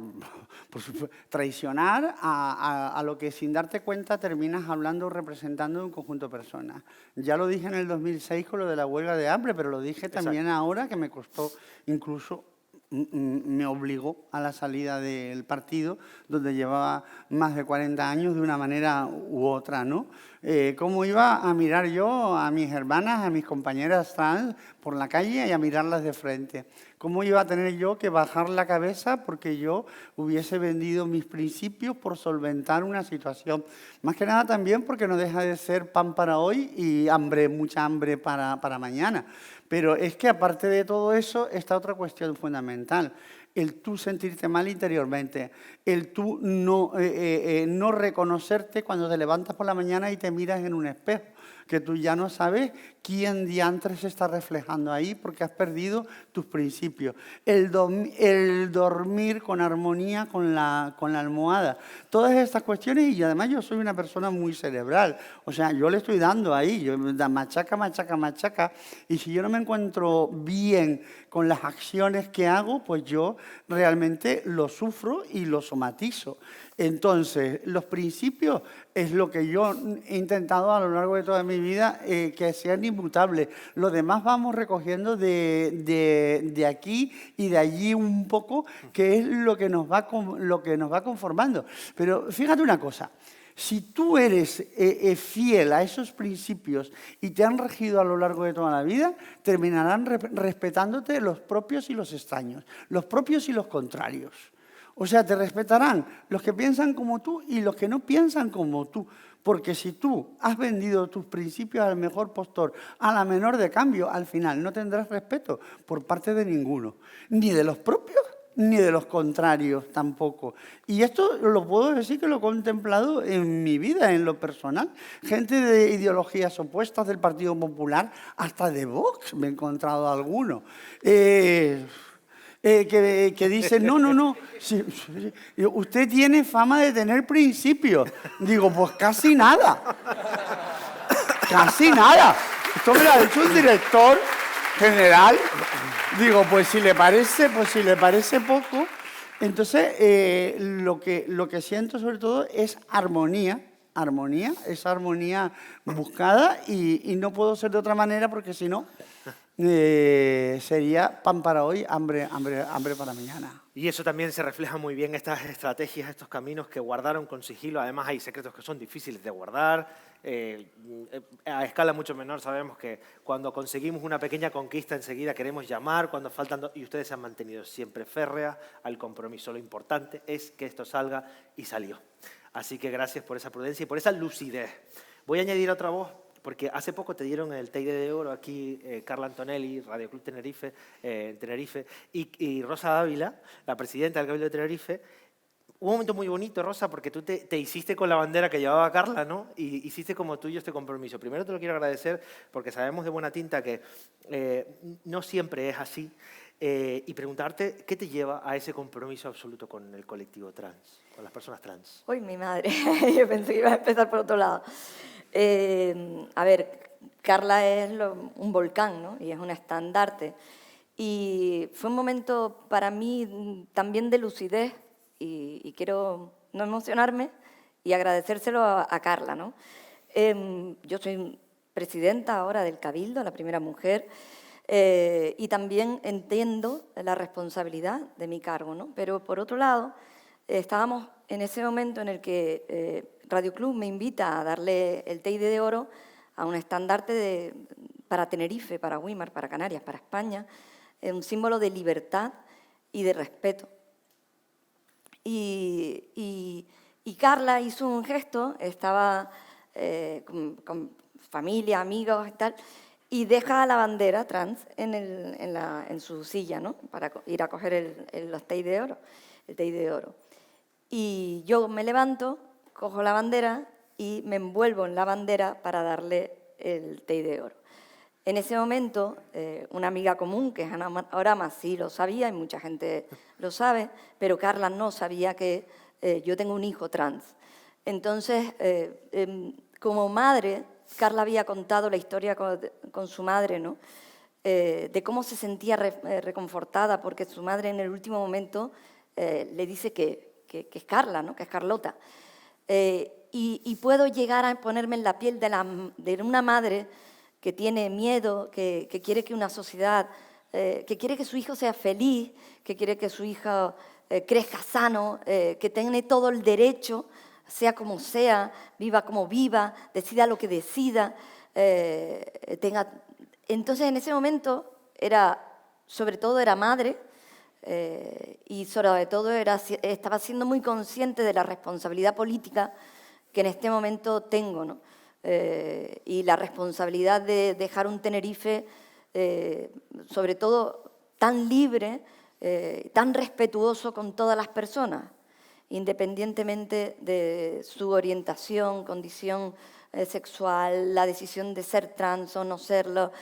por supuesto, traicionar a lo que sin darte cuenta terminas hablando o representando de un conjunto de personas. Ya lo dije en el 2006 con lo de la huelga de hambre, pero lo dije también ahora, que me costó incluso, me obligó a la salida del partido, donde llevaba más de 40 años de una manera u otra, ¿no? ¿Cómo iba a mirar yo a mis hermanas, a mis compañeras trans por la calle y a mirarlas de frente? ¿Cómo iba a tener yo que bajar la cabeza porque yo hubiese vendido mis principios por solventar una situación? Más que nada también porque no deja de ser pan para hoy y hambre, mucha hambre para mañana. Pero es que aparte de todo eso está otra cuestión fundamental. El tú sentirte mal interiormente, el tú no reconocerte cuando te levantas por la mañana y te miras en un espejo, que tú ya no sabes quién diantres se está reflejando ahí porque has perdido tus principios. El dormir con armonía con la almohada. Todas estas cuestiones, y además yo soy una persona muy cerebral. O sea, yo le estoy dando ahí, yo machaca, machaca, machaca. Y si yo no me encuentro bien con las acciones que hago, pues yo realmente lo sufro y lo somatizo. Entonces, los principios es lo que yo he intentado a lo largo de toda mi vida que sean inmutables. Lo demás vamos recogiendo de aquí y de allí un poco, que es lo que nos va conformando. Pero fíjate una cosa. Si tú eres fiel a esos principios y te han regido a lo largo de toda la vida, terminarán respetándote los propios y los extraños, los propios y los contrarios. O sea, te respetarán los que piensan como tú y los que no piensan como tú. Porque si tú has vendido tus principios al mejor postor, a la menor de cambio, al final no tendrás respeto por parte de ninguno. Ni de los propios, ni de los contrarios tampoco. Y esto lo puedo decir que lo he contemplado en mi vida, en lo personal. Gente de ideologías opuestas del Partido Popular, hasta de Vox me he encontrado alguno. Que dicen, no, sí, usted tiene fama de tener principios. Digo, pues casi nada. Casi nada. Esto me lo ha dicho un director general. Digo, pues si le parece poco. Entonces, lo que siento sobre todo es armonía, esa armonía buscada y no puedo ser de otra manera porque si no sería pan para hoy, hambre para mañana. Y eso también se refleja muy bien, estas estrategias, estos caminos que guardaron con sigilo. Además hay secretos que son difíciles de guardar. A escala mucho menor sabemos que cuando conseguimos una pequeña conquista enseguida queremos llamar, cuando faltan y ustedes se han mantenido siempre férreas al compromiso. Lo importante es que esto salga y salió. Así que gracias por esa prudencia y por esa lucidez. Voy a añadir otra voz, porque hace poco te dieron el Teide de Oro aquí, Carla Antonelli, Radio Club Tenerife, y Rosa Dávila, la presidenta del Cabildo de Tenerife, hubo un momento muy bonito, Rosa, porque tú te hiciste con la bandera que llevaba Carla, ¿no? Y hiciste como tuyo este compromiso. Primero te lo quiero agradecer porque sabemos de buena tinta que no siempre es así. Y preguntarte, ¿qué te lleva a ese compromiso absoluto con el colectivo trans, con las personas trans? Uy, mi madre, yo pensé que iba a empezar por otro lado. A ver, Carla es un volcán, ¿no? Y es un estandarte. Y fue un momento para mí también de lucidez y quiero no emocionarme y agradecérselo a Carla, ¿no? Yo soy presidenta ahora del Cabildo, la primera mujer, y también entiendo la responsabilidad de mi cargo, ¿no? Pero por otro lado, estábamos en ese momento en el que Radio Club me invita a darle el Teide de Oro a un estandarte para Tenerife, para Güímar, para Canarias, para España, un símbolo de libertad y de respeto. Y Carla hizo un gesto, estaba con familia, amigos y tal, y deja la bandera trans en su silla, ¿no? Para ir a coger el Teide de Oro. Y yo me levanto, cojo la bandera y me envuelvo en la bandera para darle el Teide de Oro. En ese momento, una amiga común, que es Ana Orama, sí lo sabía y mucha gente lo sabe, pero Carla no sabía que yo tengo un hijo trans. Entonces, como madre, Carla había contado la historia con su madre, ¿no? De cómo se sentía reconfortada porque su madre en el último momento le dice que es Carla, ¿no? Que es Carlota. Y puedo llegar a ponerme en la piel de una madre que tiene miedo, que quiere que una sociedad, que quiere que su hijo sea feliz, que quiere que su hijo crezca sano, que tenga todo el derecho, sea como sea, viva como viva, decida lo que decida. Entonces, en ese momento, sobre todo era madre y sobre todo estaba siendo muy consciente de la responsabilidad política que en este momento tengo, ¿no? Y la responsabilidad de dejar un Tenerife, sobre todo, tan libre, tan respetuoso con todas las personas, independientemente de su orientación, condición sexual, la decisión de ser trans o no serlo,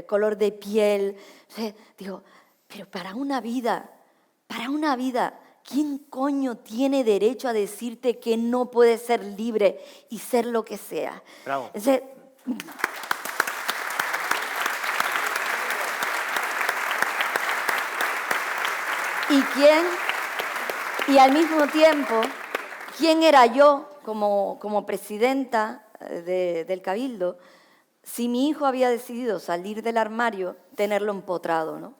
color de piel. O sea, digo, pero para una vida, ¿quién coño tiene derecho a decirte que no puedes ser libre y ser lo que sea? Bravo. Y al mismo tiempo, ¿quién era yo como presidenta del Cabildo si mi hijo había decidido salir del armario, tenerlo empotrado, ¿no?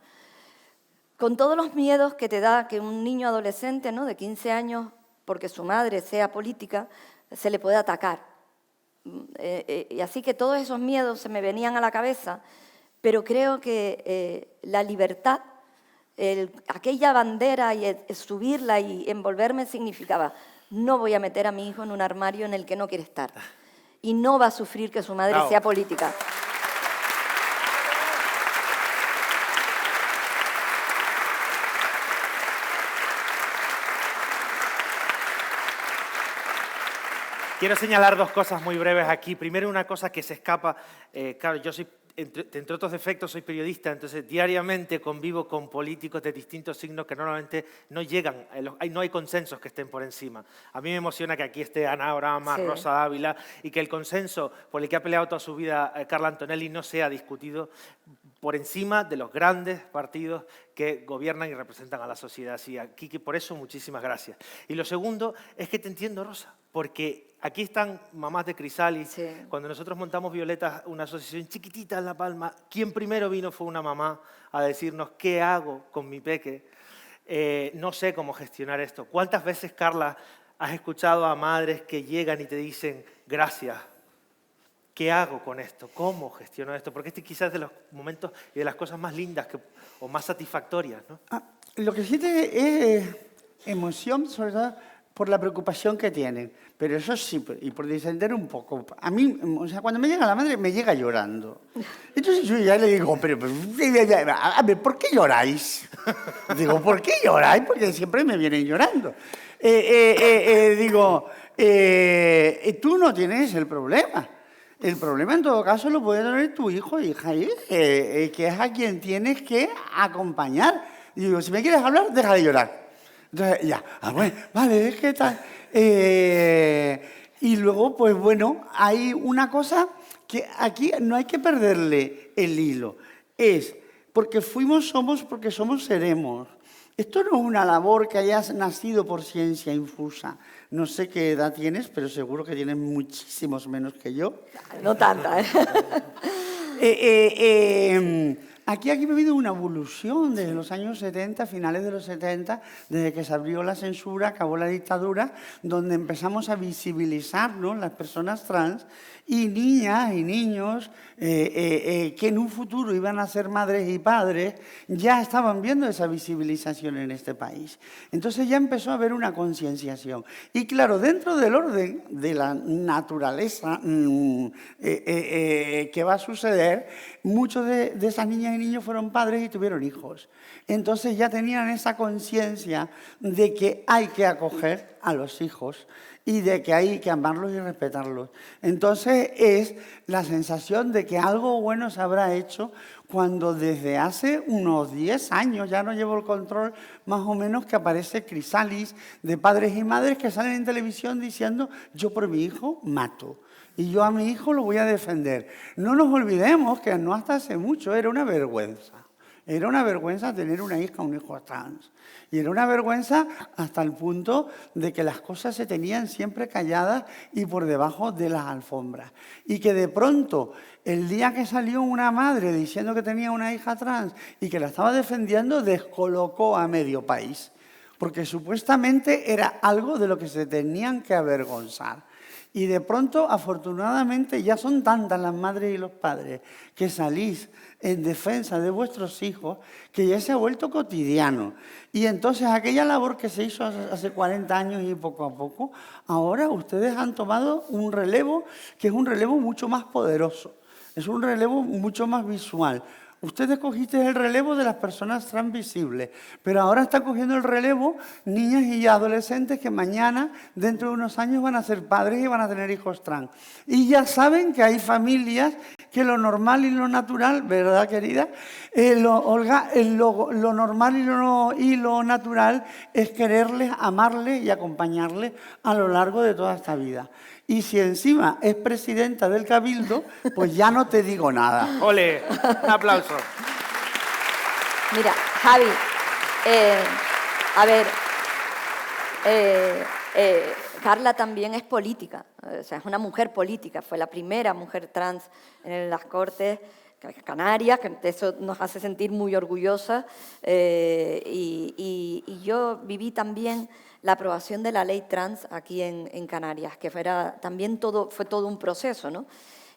Con todos los miedos que te da que un niño adolescente, ¿no?, de 15 años, porque su madre sea política, se le puede atacar. Y así que todos esos miedos se me venían a la cabeza, pero creo que la libertad, aquella bandera y subirla y envolverme significaba: no voy a meter a mi hijo en un armario en el que no quiere estar y no va a sufrir que su madre Bravo. sea política. Quiero señalar dos cosas muy breves aquí. Primero, una cosa que se escapa. Claro, yo soy, entre otros defectos, soy periodista, entonces diariamente convivo con políticos de distintos signos que normalmente no llegan, no hay consensos que estén por encima. A mí me emociona que aquí esté Ana Orama, Sí. Rosa Dávila, y que el consenso por el que ha peleado toda su vida Carla Antonelli no sea discutido por encima de los grandes partidos que gobiernan y representan a la sociedad. Así, aquí, que por eso muchísimas gracias. Y lo segundo es que te entiendo, Rosa, porque aquí están mamás de Crisalis. Sí. Cuando nosotros montamos Violetas, una asociación chiquitita en La Palma, quien primero vino fue una mamá a decirnos qué hago con mi peque. No sé cómo gestionar esto. ¿Cuántas veces, Carla, has escuchado a madres que llegan y te dicen gracias? ¿Qué hago con esto? ¿Cómo gestiono esto? Porque este quizás es de los momentos y de las cosas más lindas o más satisfactorias, ¿no? Lo que siente es emoción, sobre todo, por la preocupación que tienen. Pero eso sí, y por descender un poco. A mí, o sea, cuando me llega la madre, me llega llorando. Entonces yo ya le digo, pero a ver, ¿por qué lloráis? Digo, ¿por qué lloráis? Porque siempre me vienen llorando. Digo, tú no tienes el problema. El problema, en todo caso, lo puede tener tu hijo o hija, que es a quien tienes que acompañar. Y digo, si me quieres hablar, deja de llorar. Entonces, ya, bueno, vale, ¿qué tal? Y luego, pues bueno, hay una cosa que aquí no hay que perderle el hilo. Es porque fuimos, somos, porque somos, seremos. Esto no es una labor que hayas nacido por ciencia infusa. No sé qué edad tienes, pero seguro que tienes muchísimos menos que yo. No tanta, Aquí ha habido una evolución desde los años 70, finales de los 70, desde que se abrió la censura, acabó la dictadura, donde empezamos a visibilizarnos las personas trans y niñas y niños que en un futuro iban a ser madres y padres, ya estaban viendo esa visibilización en este país. Entonces ya empezó a haber una concienciación. Y claro, dentro del orden de la naturaleza que va a suceder, muchos de esas niñas y niños fueron padres y tuvieron hijos. Entonces ya tenían esa conciencia de que hay que acoger a los hijos y de que hay que amarlos y respetarlos. Entonces es la sensación de que algo bueno se habrá hecho cuando desde hace unos 10 años, ya no llevo el control, más o menos, que aparece Crisalis de padres y madres que salen en televisión diciendo yo por mi hijo mato. Y yo a mi hijo lo voy a defender. No nos olvidemos que no hasta hace mucho era una vergüenza. Era una vergüenza tener una hija o un hijo trans. Y era una vergüenza hasta el punto de que las cosas se tenían siempre calladas y por debajo de las alfombras. Y que de pronto, el día que salió una madre diciendo que tenía una hija trans y que la estaba defendiendo, descolocó a medio país. Porque supuestamente era algo de lo que se tenían que avergonzar. Y de pronto, afortunadamente, ya son tantas las madres y los padres que salís en defensa de vuestros hijos que ya se ha vuelto cotidiano. Y entonces aquella labor que se hizo hace 40 años y poco a poco, ahora ustedes han tomado un relevo que es un relevo mucho más poderoso, es un relevo mucho más visual. Ustedes cogiste el relevo de las personas transvisibles, pero ahora están cogiendo el relevo niñas y adolescentes que mañana, dentro de unos años, van a ser padres y van a tener hijos trans. Y ya saben que hay familias que lo normal y lo natural, ¿verdad, querida? Olga, lo normal y lo natural es quererles, amarles y acompañarles a lo largo de toda esta vida. Y si encima es presidenta del Cabildo, pues ya no te digo nada. ¡Ole! Un aplauso. Mira, Javi, a ver, Carla también es política, o sea, es una mujer política, fue la primera mujer trans en las Cortes Canarias, que eso nos hace sentir muy orgullosas, y yo viví también la aprobación de la ley trans aquí en Canarias, que también fue todo un proceso, ¿no?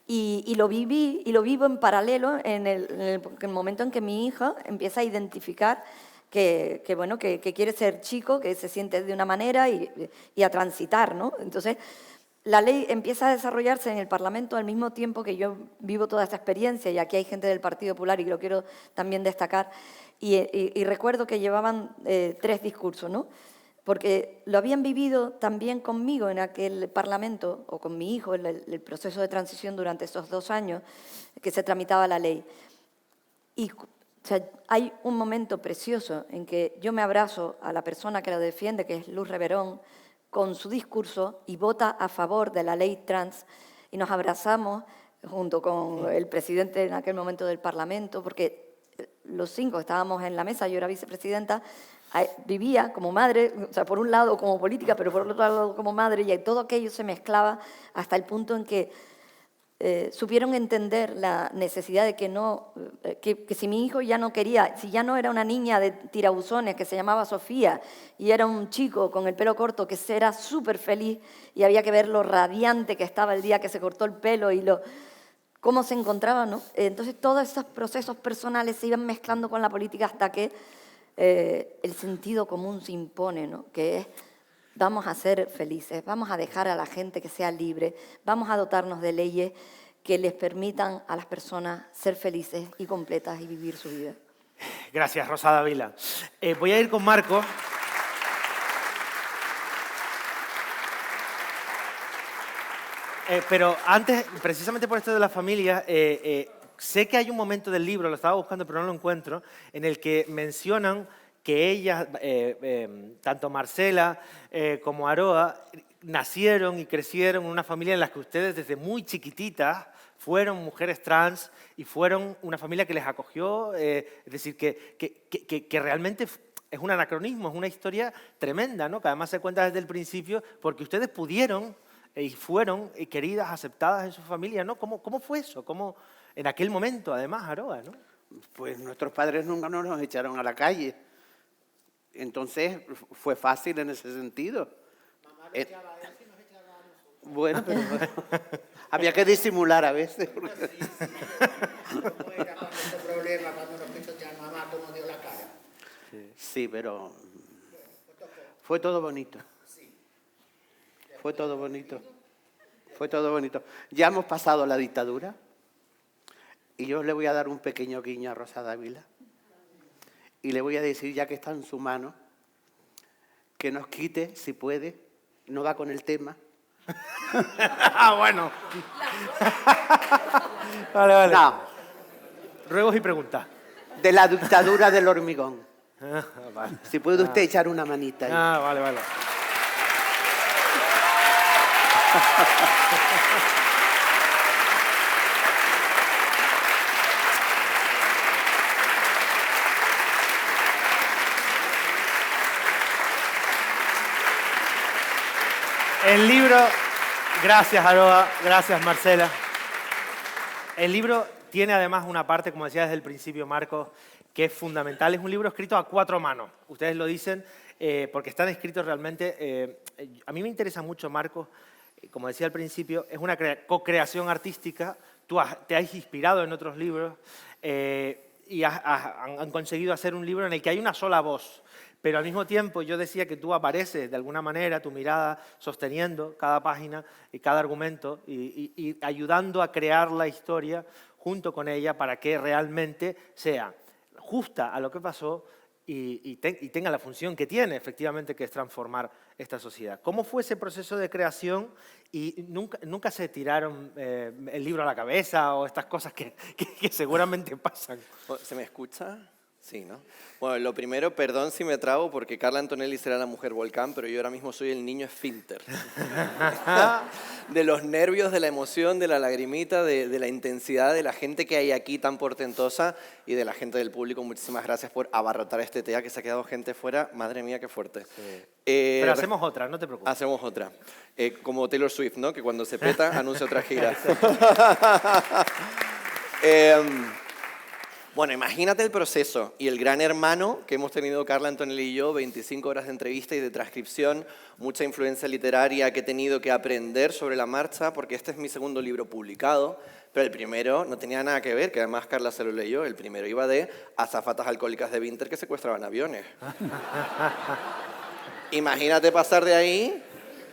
Y lo viví y lo vivo en paralelo en el momento en que mi hija empieza a identificar que quiere ser chico, que se siente de una manera y a transitar, ¿no? Entonces, la ley empieza a desarrollarse en el Parlamento al mismo tiempo que yo vivo toda esta experiencia, y aquí hay gente del Partido Popular y lo quiero también destacar, y recuerdo que llevaban 3 discursos, ¿no? Porque lo habían vivido también conmigo en aquel Parlamento, o con mi hijo, el proceso de transición durante esos 2 años que se tramitaba la ley. Y o sea, hay un momento precioso en que yo me abrazo a la persona que lo defiende, que es Luz Reverón, con su discurso, y vota a favor de la ley trans, y nos abrazamos junto con el presidente en aquel momento del Parlamento, porque los 5 estábamos en la mesa, yo era vicepresidenta, vivía como madre, o sea, por un lado como política, pero por otro lado como madre, y todo aquello se mezclaba hasta el punto en que supieron entender la necesidad de que si mi hijo ya no quería, si ya no era una niña de tirabuzones que se llamaba Sofía y era un chico con el pelo corto que era súper feliz y había que ver lo radiante que estaba el día que se cortó el pelo y cómo se encontraba, ¿no? Entonces todos esos procesos personales se iban mezclando con la política hasta que el sentido común se impone, ¿no? Que es vamos a ser felices, vamos a dejar a la gente que sea libre, vamos a dotarnos de leyes que les permitan a las personas ser felices y completas y vivir su vida. Gracias, Rosada Vila. Voy a ir con Marcos. Pero antes, precisamente por esto de la familia, sé que hay un momento del libro, lo estaba buscando pero no lo encuentro, en el que mencionan que ellas, tanto Marcela como Aroa, nacieron y crecieron en una familia en la que ustedes desde muy chiquititas fueron mujeres trans y fueron una familia que les acogió, es decir, que realmente es un anacronismo, es una historia tremenda, ¿no? Que además se cuenta desde el principio porque ustedes pudieron y fueron queridas, aceptadas en su familia, ¿no? ¿Cómo fue eso? ¿Cómo, en aquel momento, además, Aroa, ¿no? Pues nuestros padres nunca nos echaron a la calle. Entonces fue fácil en ese sentido. Mamá lo echaba a él y nos echaba a nosotros. Bueno, pero había que disimular a veces. ¿Cómo era cuando ese problema, cuando nos pisoteaban mamá, cómo dio la cara? Sí, pero fue todo bonito. Fue todo bonito. Fue todo bonito. Ya hemos pasado la dictadura y yo le voy a dar un pequeño guiño a Rosada Vila y le voy a decir, ya que está en su mano, que nos quite, si puede, no va con el tema. Ah, bueno. Vale. No, Ruegos y preguntas. de la dictadura del hormigón. Vale. Si puede usted echar una manita ahí. Vale. El libro, gracias Aroa, gracias Marcela. El libro tiene además una parte, como decía desde el principio Marcos, que es fundamental. Es un libro escrito a 4 manos. Ustedes lo dicen porque están escritos realmente... a mí me interesa mucho, Marcos, como decía al principio, es una co-creación artística. Tú te has inspirado en otros libros y han conseguido hacer un libro en el que hay una sola voz. Pero al mismo tiempo yo decía que tú apareces de alguna manera, tu mirada sosteniendo cada página y cada argumento y ayudando a crear la historia junto con ella para que realmente sea justa a lo que pasó y tenga la función que tiene, efectivamente, que es transformar esta sociedad. ¿Cómo fue ese proceso de creación? Y nunca se tiraron el libro a la cabeza o estas cosas que seguramente pasan. ¿Se me escucha? Sí, ¿no? Bueno, lo primero, perdón si me trabo, porque Carla Antonelli será la mujer volcán, pero yo ahora mismo soy el niño esfínter. De los nervios, de la emoción, de la lagrimita, de la intensidad de la gente que hay aquí tan portentosa y de la gente del público. Muchísimas gracias por abarrotar este TEA, que se ha quedado gente fuera. Madre mía, qué fuerte. Sí. Pero hacemos otra, no te preocupes. Hacemos otra. Como Taylor Swift, ¿no? Que cuando se peta anuncia otra gira. Bueno, imagínate el proceso y el gran hermano que hemos tenido Carla Antonelli y yo, 25 horas de entrevista y de transcripción, mucha influencia literaria que he tenido que aprender sobre la marcha, porque este es mi segundo libro publicado, pero el primero no tenía nada que ver, que además Carla se lo leyó, el primero iba de azafatas alcohólicas de Winter que secuestraban aviones. Imagínate pasar de ahí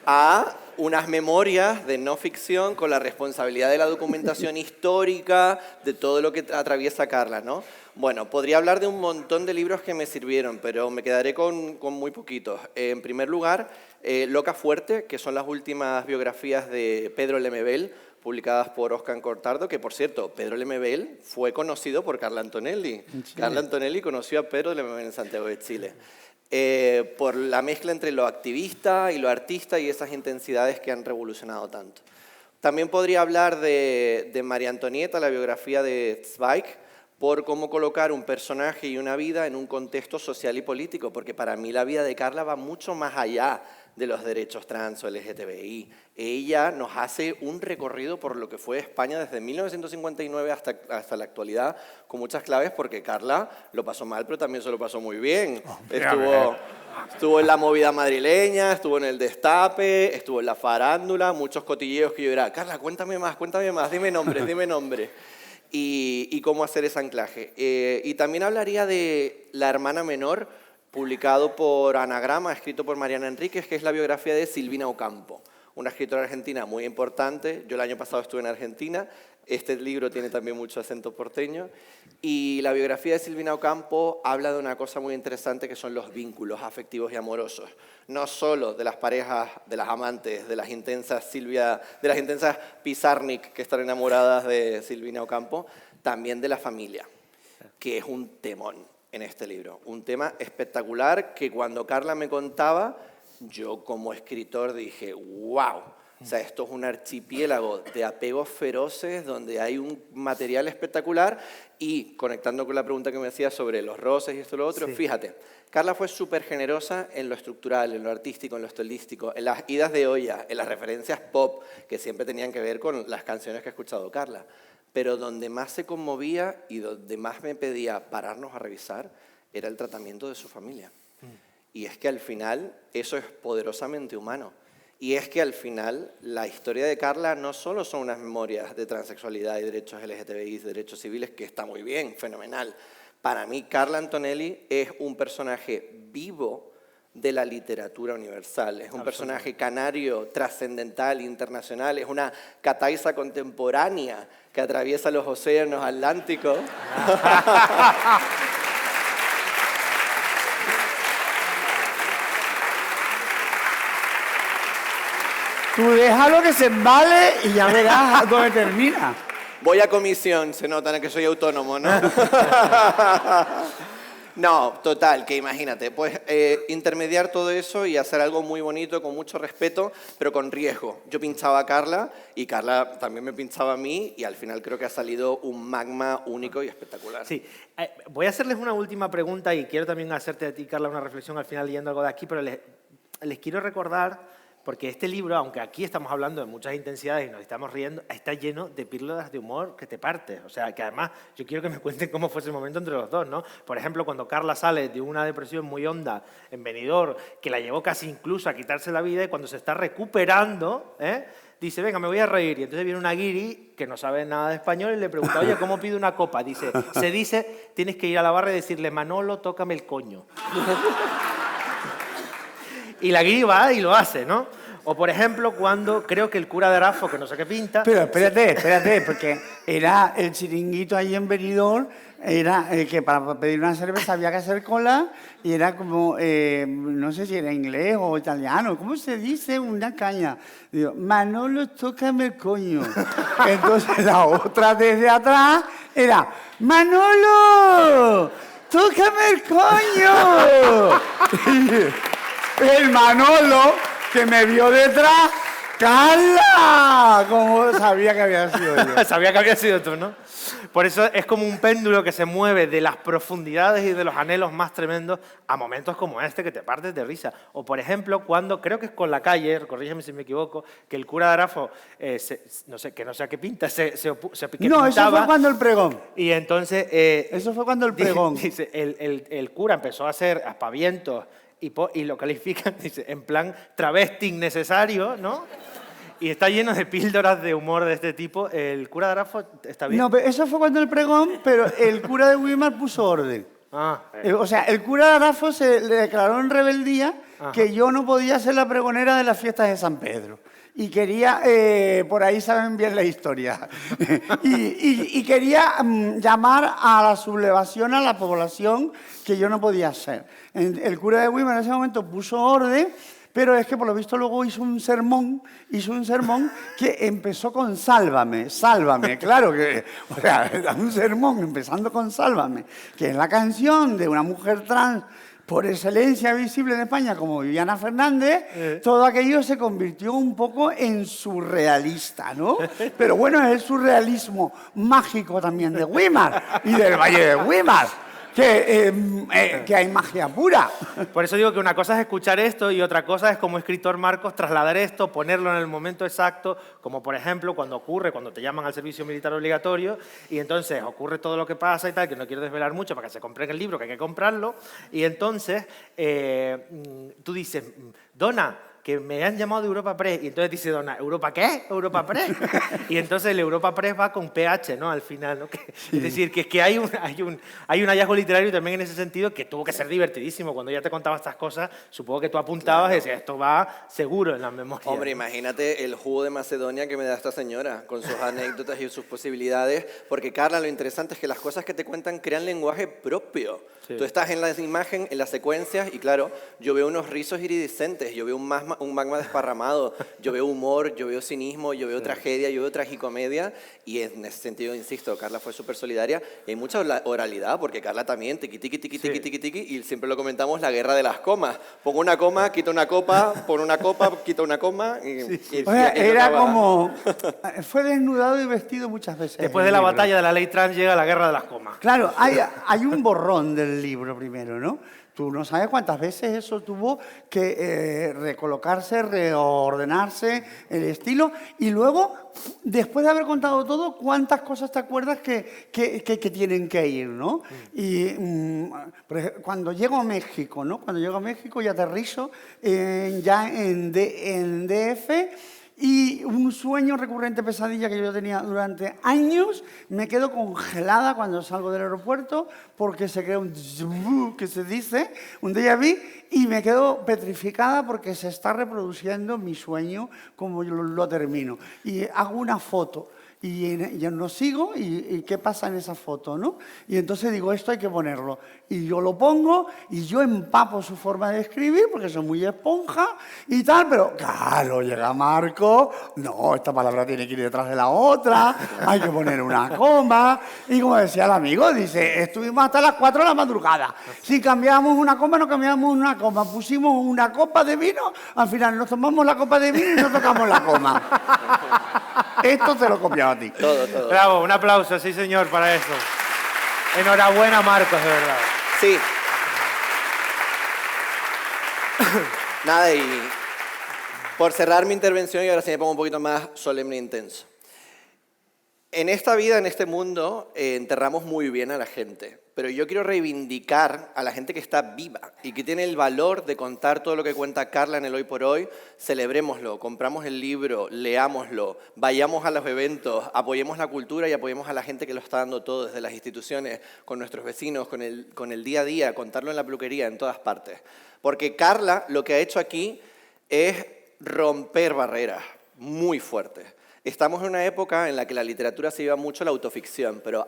a unas memorias de no ficción con la responsabilidad de la documentación histórica, de todo lo que atraviesa Carla, ¿no? Bueno, podría hablar de un montón de libros que me sirvieron, pero me quedaré con muy poquitos. En primer lugar, Loca Fuerte, que son las últimas biografías de Pedro Lemebel, publicadas por Óscar Cortardo, que, por cierto, Pedro Lemebel fue conocido por Carla Antonelli. Carla Antonelli conoció a Pedro Lemebel en Santiago de Chile. Por la mezcla entre lo activista y lo artista y esas intensidades que han revolucionado tanto. También podría hablar de María Antonieta, la biografía de Zweig, por cómo colocar un personaje y una vida en un contexto social y político, porque para mí la vida de Carla va mucho más allá de los derechos trans o LGTBI. Ella nos hace un recorrido por lo que fue España desde 1959 hasta la actualidad, con muchas claves, porque Carla lo pasó mal, pero también se lo pasó muy bien. Estuvo en la movida madrileña, estuvo en el Destape, estuvo en la farándula, muchos cotilleos que yo era, Carla, cuéntame más, dime nombres. Y cómo hacer ese anclaje. Y también hablaría de la hermana menor, publicado por Anagrama, escrito por Mariana Enríquez, que es la biografía de Silvina Ocampo, una escritora argentina muy importante. Yo el año pasado estuve en Argentina, este libro tiene también mucho acento porteño, y la biografía de Silvina Ocampo habla de una cosa muy interesante que son los vínculos afectivos y amorosos, no solo de las parejas, de las amantes, de las intensas Pizarnik que están enamoradas de Silvina Ocampo, también de la familia, que es un temón en este libro, un tema espectacular que cuando Carla me contaba, yo como escritor dije, wow, o sea, esto es un archipiélago de apegos feroces donde hay un material espectacular y conectando con la pregunta que me hacía sobre los roces y esto y lo otro, fíjate, Carla fue súper generosa en lo estructural, en lo artístico, en lo estilístico, en las idas de olla, en las referencias pop que siempre tenían que ver con las canciones que ha escuchado Carla. Pero donde más se conmovía y donde más me pedía pararnos a revisar era el tratamiento de su familia. Y es que al final eso es poderosamente humano. Y es que al final la historia de Carla no solo son unas memorias de transexualidad y derechos LGTBI, derechos civiles, que está muy bien, fenomenal. Para mí, Carla Antonelli es un personaje vivo de la literatura universal. Es un personaje canario, trascendental, internacional. Es una cataiza contemporánea que atraviesa los océanos atlánticos. Tú déjalo que se embale y ya verás dónde termina. Voy a comisión, se nota que soy autónomo, ¿no? No, total, que imagínate, pues intermediar todo eso y hacer algo muy bonito, con mucho respeto, pero con riesgo. Yo pinchaba a Carla y Carla también me pinchaba a mí y al final creo que ha salido un magma único y espectacular. Sí, voy a hacerles una última pregunta y quiero también hacerte a ti, Carla, una reflexión al final leyendo algo de aquí, pero les quiero recordar, porque este libro, aunque aquí estamos hablando de muchas intensidades y nos estamos riendo, está lleno de píldoras de humor que te partes. O sea, que además yo quiero que me cuenten cómo fue ese momento entre los dos, ¿no? Por ejemplo, cuando Carla sale de una depresión muy honda en Benidorm, que la llevó casi incluso a quitarse la vida, y cuando se está recuperando, dice, venga, me voy a reír. Y entonces viene una guiri que no sabe nada de español y le pregunta, oye, ¿cómo pido una copa? Dice, se dice, tienes que ir a la barra y decirle, Manolo, tócame el coño. Y la guiri va y lo hace, ¿no? O, por ejemplo, cuando creo que el cura de Arafo, que no sé qué pinta... Pero espérate, porque era el chiringuito ahí en Benidorm, era que para pedir una cerveza había que hacer cola y era como, no sé si era inglés o italiano, ¿cómo se dice? Una caña. Digo, Manolo, tócame el coño. Entonces la otra desde atrás era, Manolo, tócame el coño. El Manolo, que me vio detrás, ¡Carla! Como sabía que había sido yo. Sabía que había sido tú, ¿no? Por eso es como un péndulo que se mueve de las profundidades y de los anhelos más tremendos a momentos como este que te partes de risa. O, por ejemplo, cuando, creo que es con La Calle, corrígeme si me equivoco, que el cura de Arafo, no sé a qué pinta, No, eso fue cuando el pregón. Y entonces... eso fue cuando el pregón. Dice, el cura empezó a hacer aspavientos y lo califican, dice, en plan travesti innecesario, ¿no? Y está lleno de píldoras de humor de este tipo. ¿El cura de Arafo está bien? No, pero eso fue cuando el pregón, pero el cura de Weimar puso orden. O sea, el cura de Arafo le declaró en rebeldía que yo no podía ser la pregonera de las fiestas de San Pedro. Y quería, por ahí saben bien la historia, y quería llamar a la sublevación a la población que yo no podía hacer. El cura de Weimar en ese momento puso orden, pero es que por lo visto luego hizo un sermón que empezó con Sálvame, Sálvame, claro que, o sea, un sermón empezando con Sálvame, que es la canción de una mujer trans por excelencia visible en España como Viviana Fernández. Todo aquello se convirtió un poco en surrealista, ¿no? Pero bueno, es el surrealismo mágico también de Weimar y del Valle de Weimar. Que hay magia pura. Por eso digo que una cosa es escuchar esto y otra cosa es, como escritor Marcos, trasladar esto, ponerlo en el momento exacto, como por ejemplo cuando te llaman al servicio militar obligatorio y entonces ocurre todo lo que pasa y tal, que no quiero desvelar mucho para que se compren el libro, que hay que comprarlo, y entonces tú dices, Dona, que me han llamado de Europa Press. Y entonces dice Donna, ¿Europa qué? ¿Europa Press? Y entonces el Europa Press va con PH, ¿no? Al final, ¿no? Es decir, que hay un hallazgo literario también en ese sentido que tuvo que ser divertidísimo. Cuando ella te contaba estas cosas, supongo que tú apuntabas y decías, esto va seguro en las memorias. Hombre, imagínate el jugo de Macedonia que me da esta señora, con sus anécdotas y sus posibilidades, porque Carla, lo interesante es que las cosas que te cuentan crean lenguaje propio. Sí. Tú estás en la imagen, en las secuencias, y claro, yo veo unos rizos iridiscentes, yo veo un magma desparramado, yo veo humor, yo veo cinismo, yo veo tragedia, yo veo tragicomedia, y en ese sentido, insisto, Carla fue súper solidaria, y hay mucha oralidad, porque Carla también, tiqui, tiqui, tiqui, tiqui, tiqui, tiqui, y siempre lo comentamos, la guerra de las comas. Pongo una coma, quito una copa, pon una copa, quito una coma, y O sea, era como... Fue desnudado y vestido muchas veces. Después en de el la libro. batalla de la ley trans llega la guerra de las comas. Claro, hay un borrón del libro primero, ¿no? Tú no sabes cuántas veces eso tuvo que recolocarse, reordenarse, el estilo. Y luego, después de haber contado todo, ¿cuántas cosas te acuerdas que tienen que ir, ¿no? Y por ejemplo, cuando llego a México, ¿no? Cuando llego a México y aterrizo ya en DF... Y un sueño recurrente, pesadilla que yo tenía durante años, me quedo congelada cuando salgo del aeropuerto porque se crea un zzzz, que se dice, un déjà vu, y me quedo petrificada porque se está reproduciendo mi sueño como yo lo termino. Y hago una foto. Y yo lo sigo y ¿qué pasa en esa foto, no? Y entonces digo, esto hay que ponerlo. Y yo lo pongo y yo empapo su forma de escribir porque soy muy esponja y tal, pero claro, llega Marco, no, esta palabra tiene que ir detrás de la otra, hay que poner una coma. Y como decía el amigo, dice, estuvimos hasta las 4 de la madrugada. Si cambiamos una coma, no cambiamos una coma. Pusimos una copa de vino, al final nos tomamos la copa de vino y no tocamos la coma. Esto te lo copiaba a ti. Todo. Bravo, un aplauso, sí señor, para eso. Enhorabuena, Marcos, de verdad. Sí. Nada, y por cerrar mi intervención, y ahora sí me pongo un poquito más solemne e intenso. En esta vida, en este mundo, enterramos muy bien a la gente, pero yo quiero reivindicar a la gente que está viva y que tiene el valor de contar todo lo que cuenta Carla en el Hoy por Hoy. Celebrémoslo, compramos el libro, leámoslo, vayamos a los eventos, apoyemos la cultura y apoyemos a la gente que lo está dando todo, desde las instituciones, con nuestros vecinos, con el día a día, contarlo en la peluquería, en todas partes. Porque Carla lo que ha hecho aquí es romper barreras muy fuertes. Estamos en una época en la que la literatura se lleva mucho a la autoficción, pero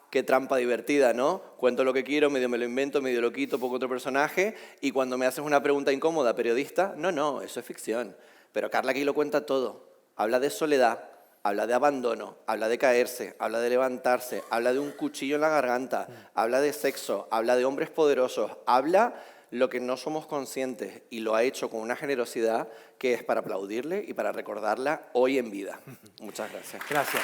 qué trampa divertida, ¿no? Cuento lo que quiero, medio me lo invento, medio lo quito, pongo otro personaje, y cuando me haces una pregunta incómoda, periodista, no, eso es ficción. Pero Carla aquí lo cuenta todo. Habla de soledad, habla de abandono, habla de caerse, habla de levantarse, habla de un cuchillo en la garganta, habla de sexo, habla de hombres poderosos, habla lo que no somos conscientes, y lo ha hecho con una generosidad que es para aplaudirle y para recordarla hoy en vida. Muchas gracias. Gracias.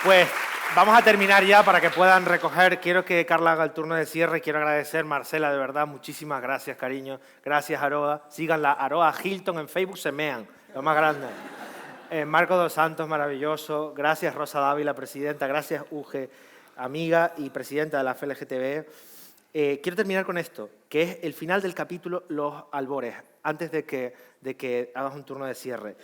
Pues vamos a terminar ya para que puedan recoger. Quiero que Carla haga el turno de cierre. Quiero agradecer, Marcela, de verdad, muchísimas gracias, cariño. Gracias, Aroa. Síganla, Aroa Hilton en Facebook, se mean, lo más grande. Marcos dos Santos, maravilloso. Gracias, Rosa Dávila, presidenta. Gracias, Uge, amiga y presidenta de la FLGTB. Quiero terminar con esto, que es el final del capítulo, los albores, antes de que hagas un turno de cierre.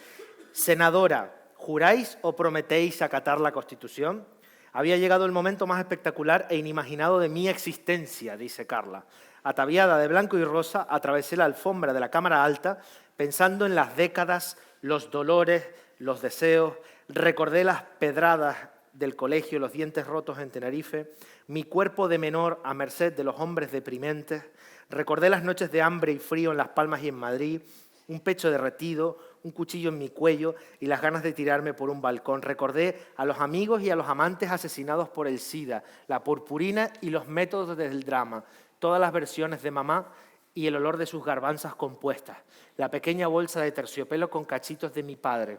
Senadora, ¿juráis o prometéis acatar la Constitución? Había llegado el momento más espectacular e inimaginado de mi existencia, dice Carla. Ataviada de blanco y rosa, atravesé la alfombra de la Cámara Alta, pensando en las décadas, los dolores, los deseos. Recordé las pedradas del colegio, los dientes rotos en Tenerife, mi cuerpo de menor a merced de los hombres deprimentes. Recordé las noches de hambre y frío en Las Palmas y en Madrid, un pecho derretido, un cuchillo en mi cuello y las ganas de tirarme por un balcón. Recordé a los amigos y a los amantes asesinados por el SIDA, la purpurina y los métodos del drama, todas las versiones de mamá y el olor de sus garbanzas compuestas, la pequeña bolsa de terciopelo con cachitos de mi padre.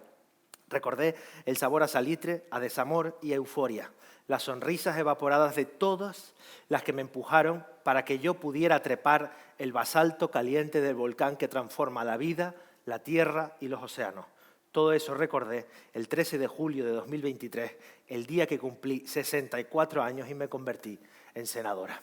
Recordé el sabor a salitre, a desamor y a euforia, las sonrisas evaporadas de todas las que me empujaron para que yo pudiera trepar el basalto caliente del volcán que transforma la vida, la tierra y los océanos. Todo eso recordé el 13 de julio de 2023, el día que cumplí 64 años y me convertí en senadora.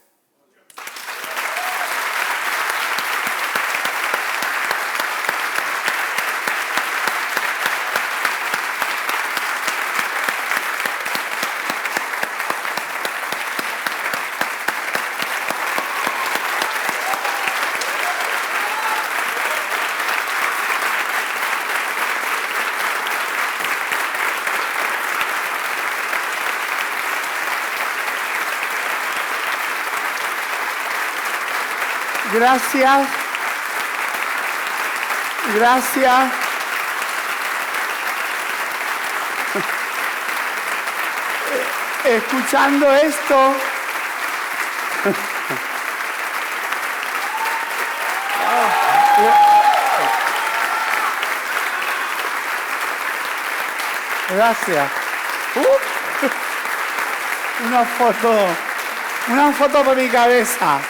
Gracias. Gracias. Escuchando esto, gracias. Una foto por mi cabeza.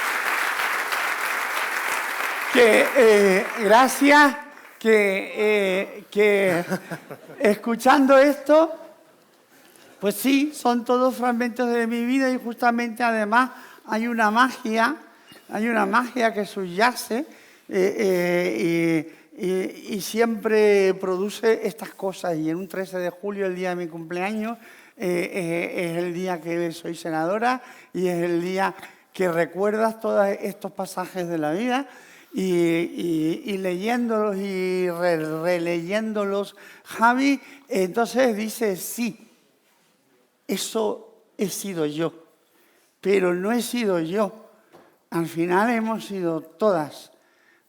Gracias, que escuchando esto, pues sí, son todos fragmentos de mi vida y justamente además hay una magia que subyace y siempre produce estas cosas. Y en un 13 de julio, el día de mi cumpleaños, es el día que soy senadora y es el día que recuerdas todos estos pasajes de la vida. Y leyéndolos y releyéndolos, Javi, entonces dice, sí, eso he sido yo, pero no he sido yo. Al final hemos sido todas,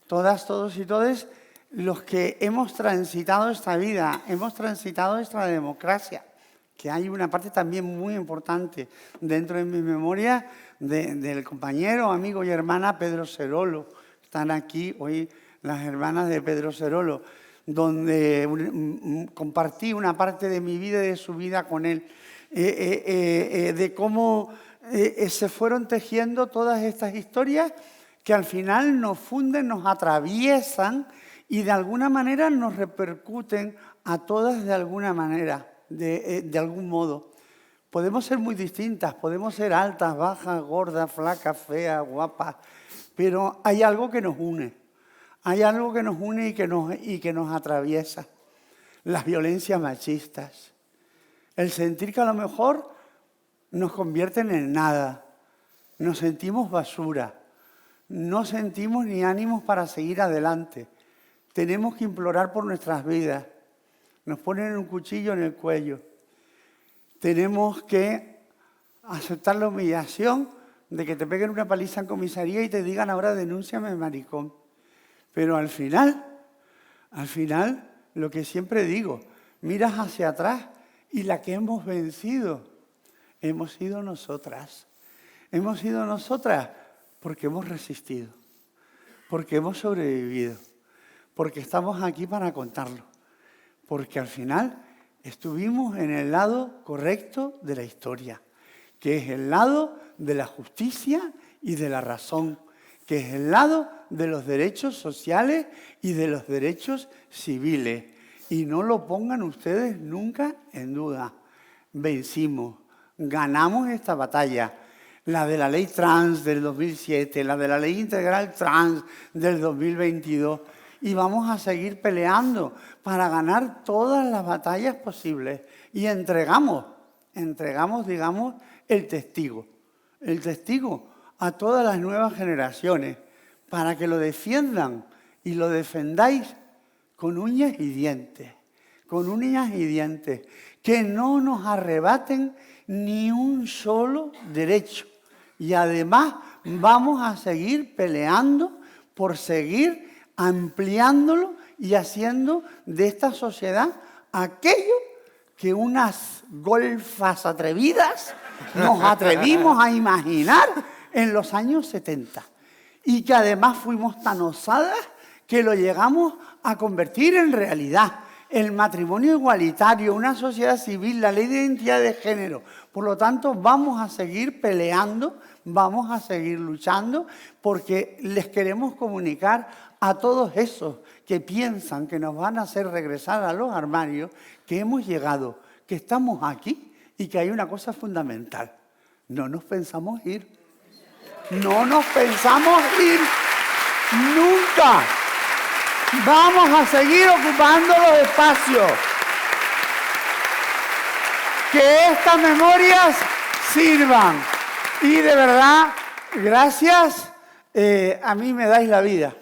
todos y todes los que hemos transitado esta vida, hemos transitado esta democracia, que hay una parte también muy importante dentro de mi memoria del compañero, amigo y hermana Pedro Serolo. Están aquí hoy las hermanas de Pedro Serolo, donde compartí una parte de mi vida y de su vida con él, de cómo se fueron tejiendo todas estas historias que al final nos funden, nos atraviesan y de alguna manera nos repercuten a todas de alguna manera, de algún modo. Podemos ser muy distintas, podemos ser altas, bajas, gordas, flacas, feas, guapas, pero hay algo que nos une. Hay algo que nos une y que nos atraviesa. Las violencias machistas. El sentir que a lo mejor nos convierten en nada. Nos sentimos basura. No sentimos ni ánimos para seguir adelante. Tenemos que implorar por nuestras vidas. Nos ponen un cuchillo en el cuello. Tenemos que aceptar la humillación de que te peguen una paliza en comisaría y te digan ahora denúnciame, maricón. Pero al final, lo que siempre digo, miras hacia atrás y la que hemos vencido hemos sido nosotras. Hemos sido nosotras porque hemos resistido, porque hemos sobrevivido, porque estamos aquí para contarlo, porque al final estuvimos en el lado correcto de la historia, que es el lado de la justicia y de la razón, que es el lado de los derechos sociales y de los derechos civiles. Y no lo pongan ustedes nunca en duda. Vencimos, ganamos esta batalla. La de la ley trans del 2007, la de la ley integral trans del 2022. Y vamos a seguir peleando para ganar todas las batallas posibles. Y entregamos, digamos, el testigo a todas las nuevas generaciones para que lo defiendan y lo defendáis con uñas y dientes, que no nos arrebaten ni un solo derecho. Y además vamos a seguir peleando por seguir ampliándolo y haciendo de esta sociedad aquello que unas golfas atrevidas nos atrevimos a imaginar en los años 70 y que además fuimos tan osadas que lo llegamos a convertir en realidad, el matrimonio igualitario, una sociedad civil, la ley de identidad de género. Por lo tanto, vamos a seguir peleando, vamos a seguir luchando, porque les queremos comunicar a todos esos que piensan que nos van a hacer regresar a los armarios, que hemos llegado, que estamos aquí y que hay una cosa fundamental. No nos pensamos ir. No nos pensamos ir nunca. Vamos a seguir ocupando los espacios. Que estas memorias sirvan. Y de verdad, gracias, a mí me dais la vida.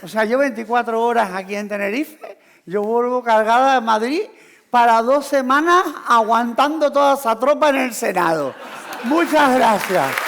O sea, yo 24 horas aquí en Tenerife, yo vuelvo cargada de Madrid para 2 semanas aguantando toda esa tropa en el Senado. Muchas gracias.